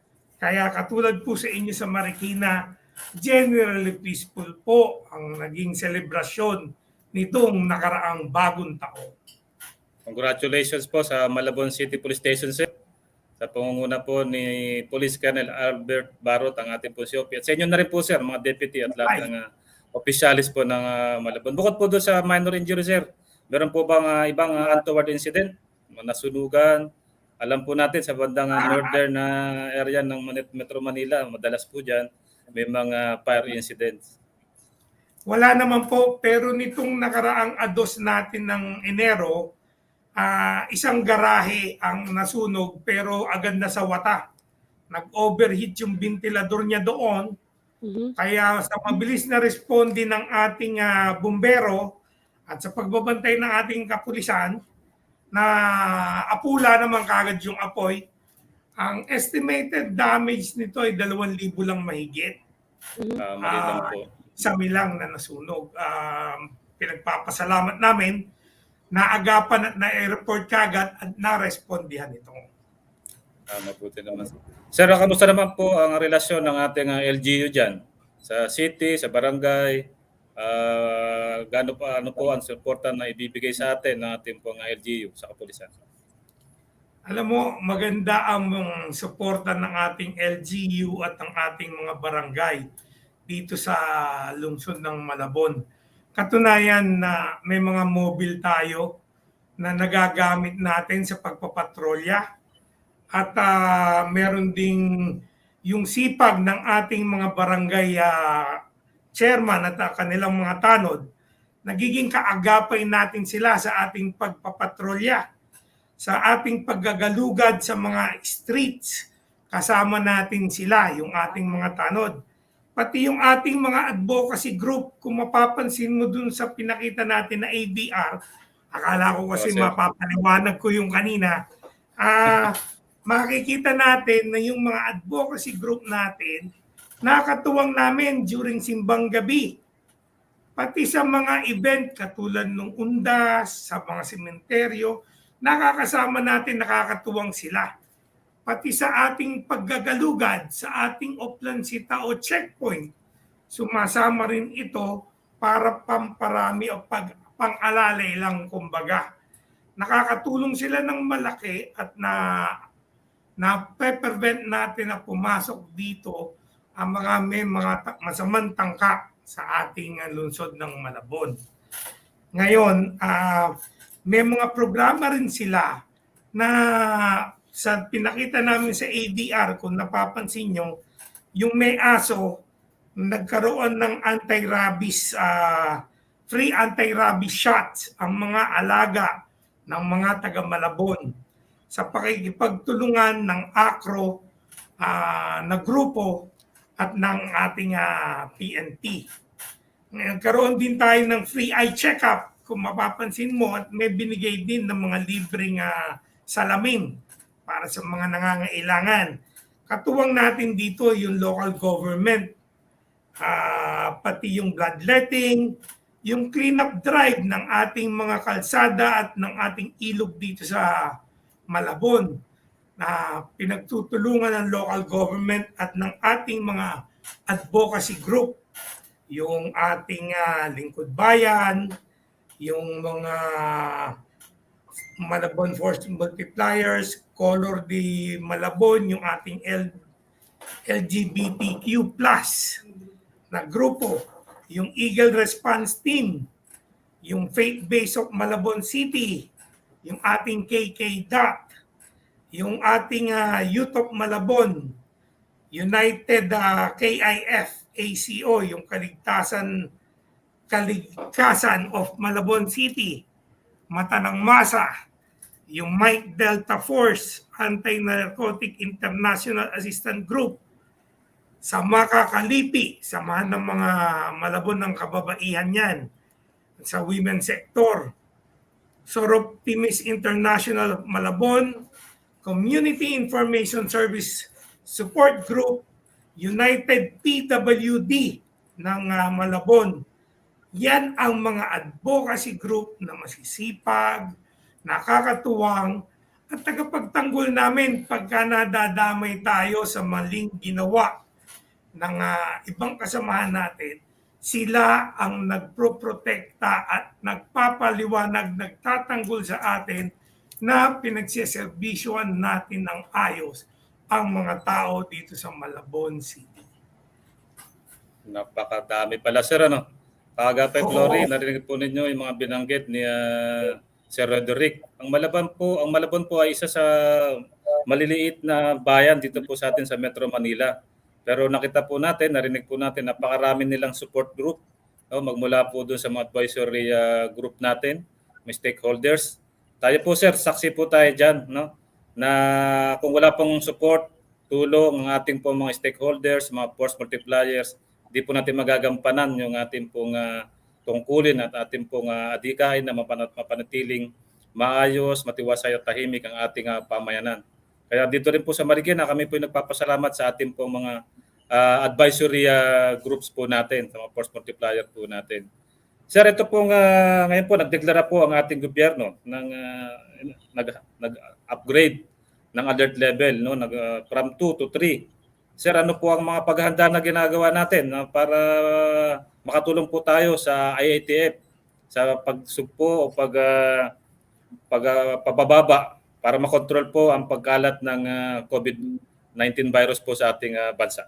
Kaya katulad po sa inyo sa Marikina, generally peaceful po ang naging selebrasyon nitong nakaraang bagong taon. Congratulations po sa Malabon City Police Station, sir. Sa pangunguna po ni Police Colonel Albert Barot, ang ating po COP. At sa inyo na rin po, sir, mga deputy at lahat ng opisyalis po ng Malabon. Bukod po doon sa minor injury, sir, meron po bang ibang untoward incident? Nasunugan? Alam po natin sa bandang northern area ng Metro Manila, madalas po dyan, may mga fire incidents. Wala naman po, pero nitong nakaraang ados natin ng Enero, isang garahe ang nasunog pero agad na sa wata. Nag-overheat yung ventilador niya doon. Kaya sa mabilis na responde ng ating bumbero at sa pagbabantay ng ating kapulisan, na apula naman kagad yung apoy, ang estimated damage nito ay 2,000 lang mahigit. Mali lang po. Sami lang na nasunog. Pinagpapasalamat namin na agapan at na-report kagad at na-respondihan ito. Mabuti naman. Sir, kamusta naman po ang relasyon ng ating LGU dyan? Sa city, sa barangay? Gaano pa ano po ang suporta na ibibigay sa atin ng ating pong LGU sa kapulisan? Alam mo, maganda ang suporta ng ating LGU at ng ating mga barangay dito sa lungsod ng Malabon. Katunayan na may mga mobile tayo na nagagamit natin sa pagpapatrolya at meron ding yung sipag ng ating mga barangay chairman at kanilang mga tanod, nagiging kaagapay natin sila sa ating pagpapatrolya, sa ating paggagalugad sa mga streets. Kasama natin sila, yung ating mga tanod. Pati yung ating mga advocacy group, kung mapapansin mo dun sa pinakita natin na ADR, akala ko kasi mapapaliwanag ko yung kanina, makikita natin na yung mga advocacy group natin, nakatuwang namin during simbang gabi. Pati sa mga event katulad ng undas, sa mga sementeryo, nakakasama natin, nakakatuwang sila. Pati sa ating paggagalugad, sa ating Oplansita o checkpoint, sumasama rin ito para pamparami o pang-alalay lang kumbaga. Nakakatulong sila ng malaki at na-prevent natin na pumasok dito ang mga may mga masamang tangka sa ating lungsod ng Malabon. Ngayon, may mga programa rin sila na sa pinakita namin sa ADR, kung napapansin nyo, yung may aso, nagkaroon ng anti-rabies, free anti-rabies shots ang mga alaga ng mga taga-Malabon sa pakikipagtulungan ng ACRO na grupo at ng ating PNP. Nagkaroon din tayo ng free eye check-up, kung mapapansin mo, at may binigay din ng mga libreng salamin para sa mga nangangailangan. Katuwang natin dito yung local government, pati yung bloodletting, yung clean-up drive ng ating mga kalsada at ng ating ilog dito sa Malabon, na pinagtutulungan ng local government at ng ating mga advocacy group, yung ating Lingkod Bayan, yung mga Malabon Force Multipliers, Color de Malabon, yung ating LGBTQ+, na grupo, yung Eagle Response Team, yung Faith Base of Malabon City, yung ating KK DOT, yung ating Youth of Malabon, United KIF ACO, yung Kaligkasan of Malabon City, Mata ng Masa, yung Mike Delta Force, Anti-Narcotic International Assistance Group, sa Makakalipi, samahan ng mga Malabon ng kababaihan yan, sa women sector, Soroptimis International Malabon, Community Information Service Support Group, United PWD ng Malabon. Yan ang mga advocacy group na masisipag, nakakatuwang, at tagapagtanggol namin pagka nadadamay tayo sa maling ginawa ng ibang kasamahan natin. Sila ang nagproprotekta at nagpapaliwanag, nagtatanggol sa atin na pinagsiservisyoan natin ng ayos ang mga tao dito sa Malabon City. Napakadami pala, sir, ano? Kagapay Glory, narinig po ninyo yung mga binanggit ni Sir Roderick. Ang Malabon po ay isa sa maliliit na bayan dito po sa atin sa Metro Manila. Pero nakita po natin, narinig po natin, napakarami nilang support group. No? Magmula po doon sa mga advisory group natin, may stakeholders. Tayo po, sir, saksi po tayo dyan, no? Na kung wala pong support, tulong ng ating po mga stakeholders, mga force multipliers, di po natin magagampanan yung ating pong tungkulin at ating pong adikain na mapanatiling maayos, matiwasay at tahimik ang ating pamayanan. Kaya dito rin po sa Marikina, kami po nagpapasalamat sa ating pong mga advisory groups po natin, sa mga force multiplier po natin. Sir, ito pong ngayon po nagdeklara po ang ating gobyerno ng nag-upgrade ng alert level, no, from 2 to 3. Sir, ano po ang mga paghahanda na ginagawa natin para makatulong po tayo sa IATF sa pagsugpo o pabababa para makontrol po ang pagkalat ng COVID-19 virus po sa ating bansa?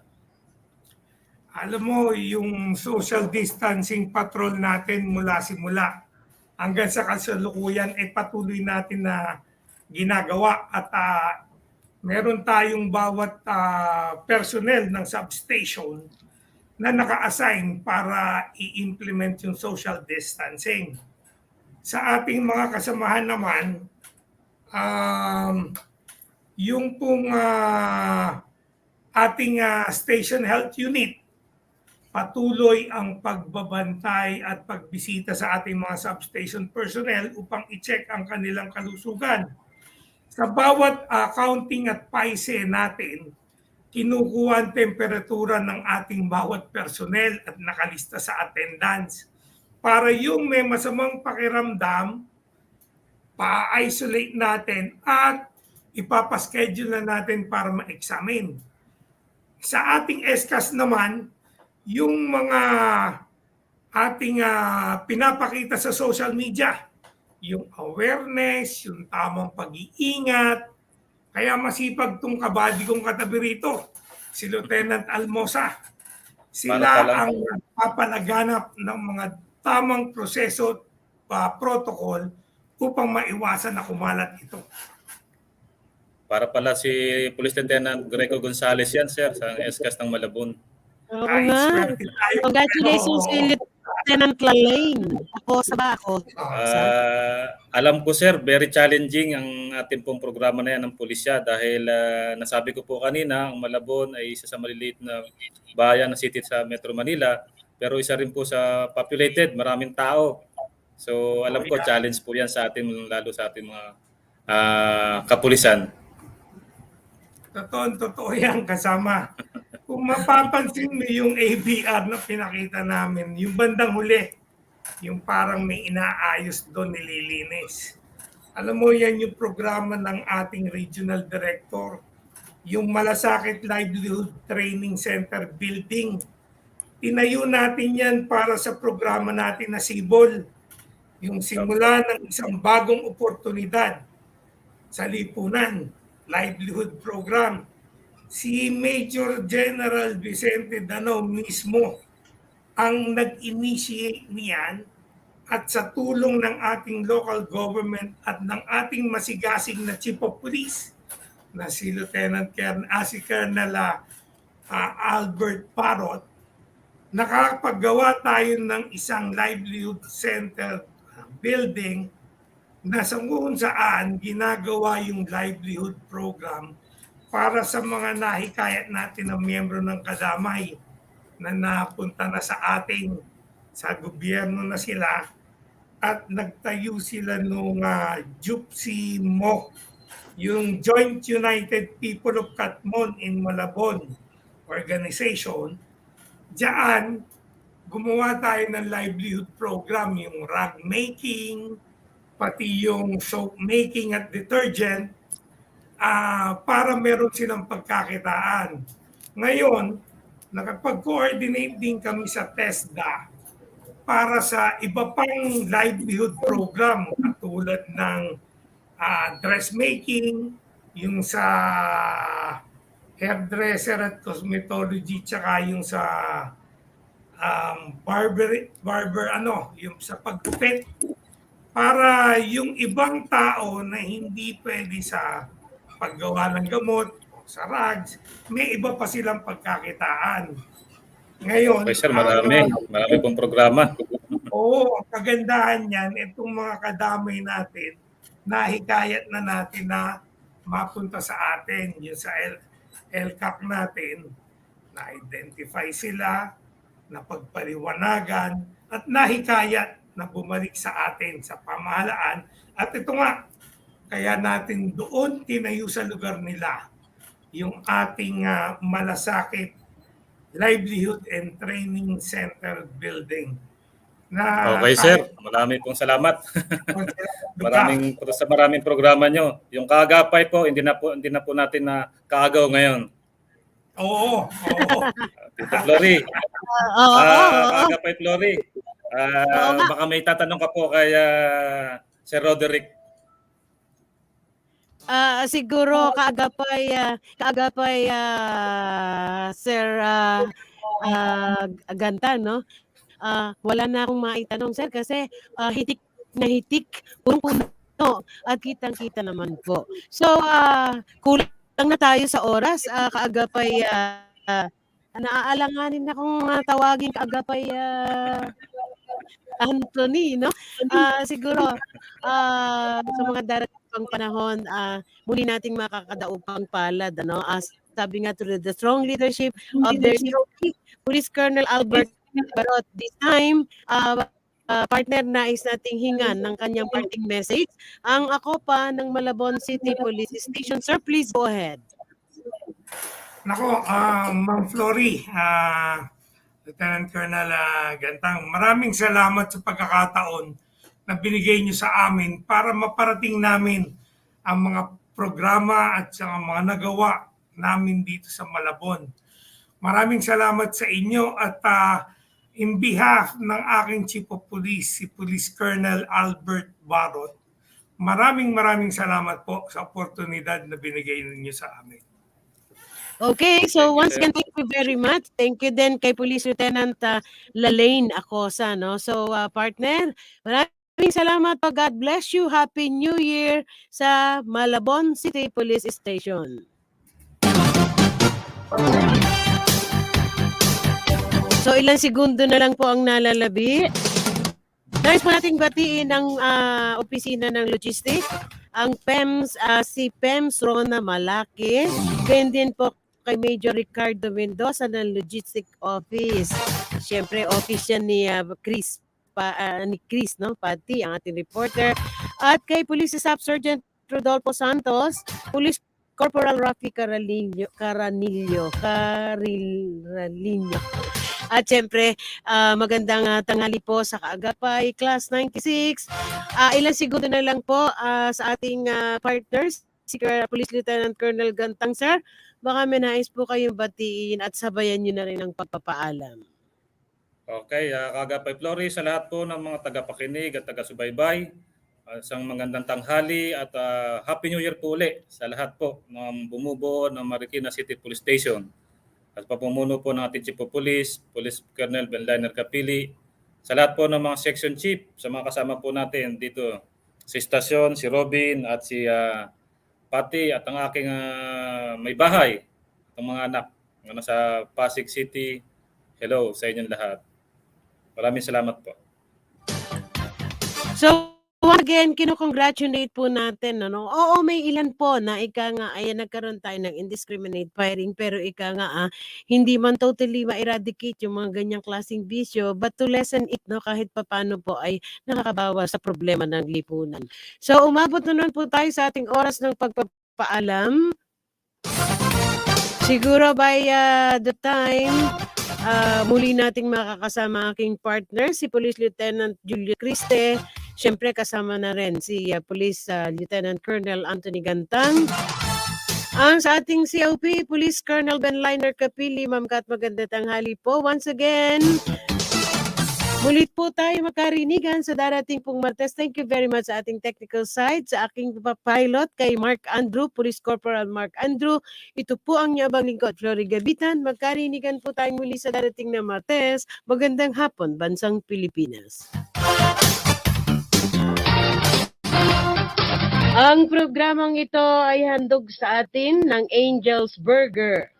Alam mo, yung social distancing patrol natin mula simula hanggang sa kasalukuyan ay patuloy natin na ginagawa at meron tayong bawat personnel ng substation na naka-assign para i-implement yung social distancing. Sa ating mga kasamahan naman, yung pong ating station health unit, patuloy ang pagbabantay at pagbisita sa ating mga substation personnel upang i-check ang kanilang kalusugan. Sa bawat counting at paise natin, kinukuha ang temperatura ng ating bawat personnel at nakalista sa attendance. Para yung may masamang pakiramdam, pa-isolate natin at ipapaschedule na natin para ma-examine. Sa ating SCAS naman, yung mga ating pinapakita sa social media, yung awareness, yung tamang pag-iingat. Kaya masipag tong kabady kong katabi rito, si Lieutenant Almosa. Sila ang papalaganap ng mga tamang proseso at protocol upang maiwasan na kumalat ito. Para pala si Police Lieutenant Greco Gonzales yan, sir, sa SCAS ng Malabon. Oo nga. Congratulations kay Lieutenant Lalaine. Ako. Alam ko, sir, very challenging ang ating pong programa na yan ng pulisya dahil nasabi ko po kanina, ang Malabon ay isa sa maliliit na bayan na city sa Metro Manila, pero isa rin po sa populated, maraming tao. So alam ko, challenge po yan sa atin, lalo sa ating mga kapulisan. Totoo yan kasama. Kung mapapansin mo yung ABR na pinakita namin, yung bandang huli, yung parang may inaayos doon, nililinis. Alam mo, yan yung programa ng ating regional director, yung Malasakit Livelihood Training Center building. Tinayo natin yan para sa programa natin na SIBOL, yung simula ng isang bagong oportunidad sa lipunan, livelihood program. Si Major General Vicente Danao mismo ang nag-initiate niyan at sa tulong ng ating local government at ng ating masigasig na Chief of Police na si si Colonel Albert Parot, nakapaggawa tayo ng isang livelihood center building na kung saan ginagawa yung livelihood program para sa mga nahikayat natin na miyembro ng kadamay na napunta na sa ating sa gobyerno na sila at nagtayo sila nung Gypsy Mo, yung Joint United People of Katmon in Malabon organization. Diyan, gumawa tayo ng livelihood program, yung rug making, pati yung soap making at detergent, para meron silang pagkakitaan. Ngayon, nakapag-coordinate din kami sa TESDA para sa iba pang livelihood program katulad ng dressmaking, yung sa hairdresser at cosmetology, tsaka yung sa yung sa paggupit, para yung ibang tao na hindi pwede sa paggawa ng gamot o sa rugs, may iba pa silang pagkakitaan. Ngayon, Okay, sir, marami pong programa. Oo, ang kagandahan niyan, itong mga kadamay natin, nahikayat na natin na mapunta sa atin, yung sa LCAC natin, na-identify sila, napagpaliwanagan, at nahikayat na bumalik sa atin sa pamahalaan. At ito nga, kaya natin doon tinayo sa lugar nila yung ating malasakit Livelihood and Training Center building. Okay, sir. Marami pong salamat. Maraming programa nyo. Yung kaagapay po, hindi na po natin na kaagaw ngayon. Oo. Tita Flory. Kaagapay Flory. Baka may tatanong ka po kay Sir Roderick. Siguro kaagapay Sir Ganta, no? Wala na akong maitanong, sir, kasi hitik na hitik, punong-puno at kitang-kita naman po. So, kulang na tayo sa oras. Kaagapay, naaalanganin akong tawagin kaagapay Anthony, no? Siguro, sa mga darating pang panahon, muli nating makakadaupang palad, ano? Sabi nga, to the strong leadership of their COP, Police Colonel Albert Parot. This time, partner, nais nating hingan ng kanyang parting message. Ang ako pa ng Malabon City Police Station. Sir, please go ahead. Nako, Ma'am Flory, Lieutenant Colonel Gantang, maraming salamat sa pagkakataon na binigay niyo sa amin para maparating namin ang mga programa at sa mga nagawa namin dito sa Malabon. Maraming salamat sa inyo at in behalf ng aking Chief of Police, si Police Colonel Albert Barot, maraming salamat po sa oportunidad na binigay ninyo sa amin. Okay, so once again, thank you very much. Thank you din kay Police Lieutenant Lalaine Acosa, no? So, partner, maraming salamat po. God bless you. Happy New Year sa Malabon City Police Station. So, ilang segundo na lang po ang nalalabi. Nais po nating batiin ang opisina ng logistics, ang PEMS, si PEMS Rona Malaki, din po kay Major Ricardo Mendoza ng Logistic Office. Siyempre, office yan ni Chris, no? Pati, ang ating reporter. At kay Police Staff Sergeant Rodolfo Santos, Police Corporal Rafi Caranillo. At siyempre, magandang tanghali po sa kaagapay, Class 96. Ilang segundo na lang po sa ating partners, si Police Lieutenant Colonel Gantang, sir. Baka may nais po kayong batiin at sabayan nyo na rin ang pagpapaalam. Okay, kaagapay Flory, sa lahat po ng mga tagapakinig at taga-subaybay, isang magandang tanghali at Happy New Year po ulit sa lahat po ng bumubuo ng Marikina City Police Station. at papumuno po ng ating Chief of Police, Police Colonel Benliner Capili, sa lahat po ng mga section chief, sa mga kasama po natin dito sa istasyon, si Robin at si Pati at ang aking may bahay, ang mga anak na nasa Pasig City. Hello sa inyong lahat. Maraming salamat po. So, again, kinukongratulate po natin. Ano? Oo, may ilan po na ika nga, ayan, nagkaroon tayo ng indiscriminate firing, pero ika nga, hindi man totally ma-eradicate yung mga ganyang klaseng bisyo, but to lessen it, no, kahit papano po ay nakakabawa sa problema ng lipunan. So, umabot na nun po tayo sa ating oras ng pagpapaalam. Siguro by the time muli nating makakasama aking partner, si Police Lieutenant Julio Criste. Siyempre kasama na rin si Police Lieutenant Colonel Anthony Gantang. Ang sa ating COP, Police Colonel Benliner Capili. Ma'am Kat, maganda tanghali po. Once again, mulit po tayo makarinigan sa darating pong Martes. Thank you very much sa ating technical side, sa aking pilot kay Mark Andrew, Police Corporal Mark Andrew. Ito po ang nyabang lingkod, Flory Gabitan. Magkarinigan po tayo muli sa darating na Martes. Magandang hapon, Bansang Pilipinas. Ang programang ito ay handog sa atin ng Angel's Burger.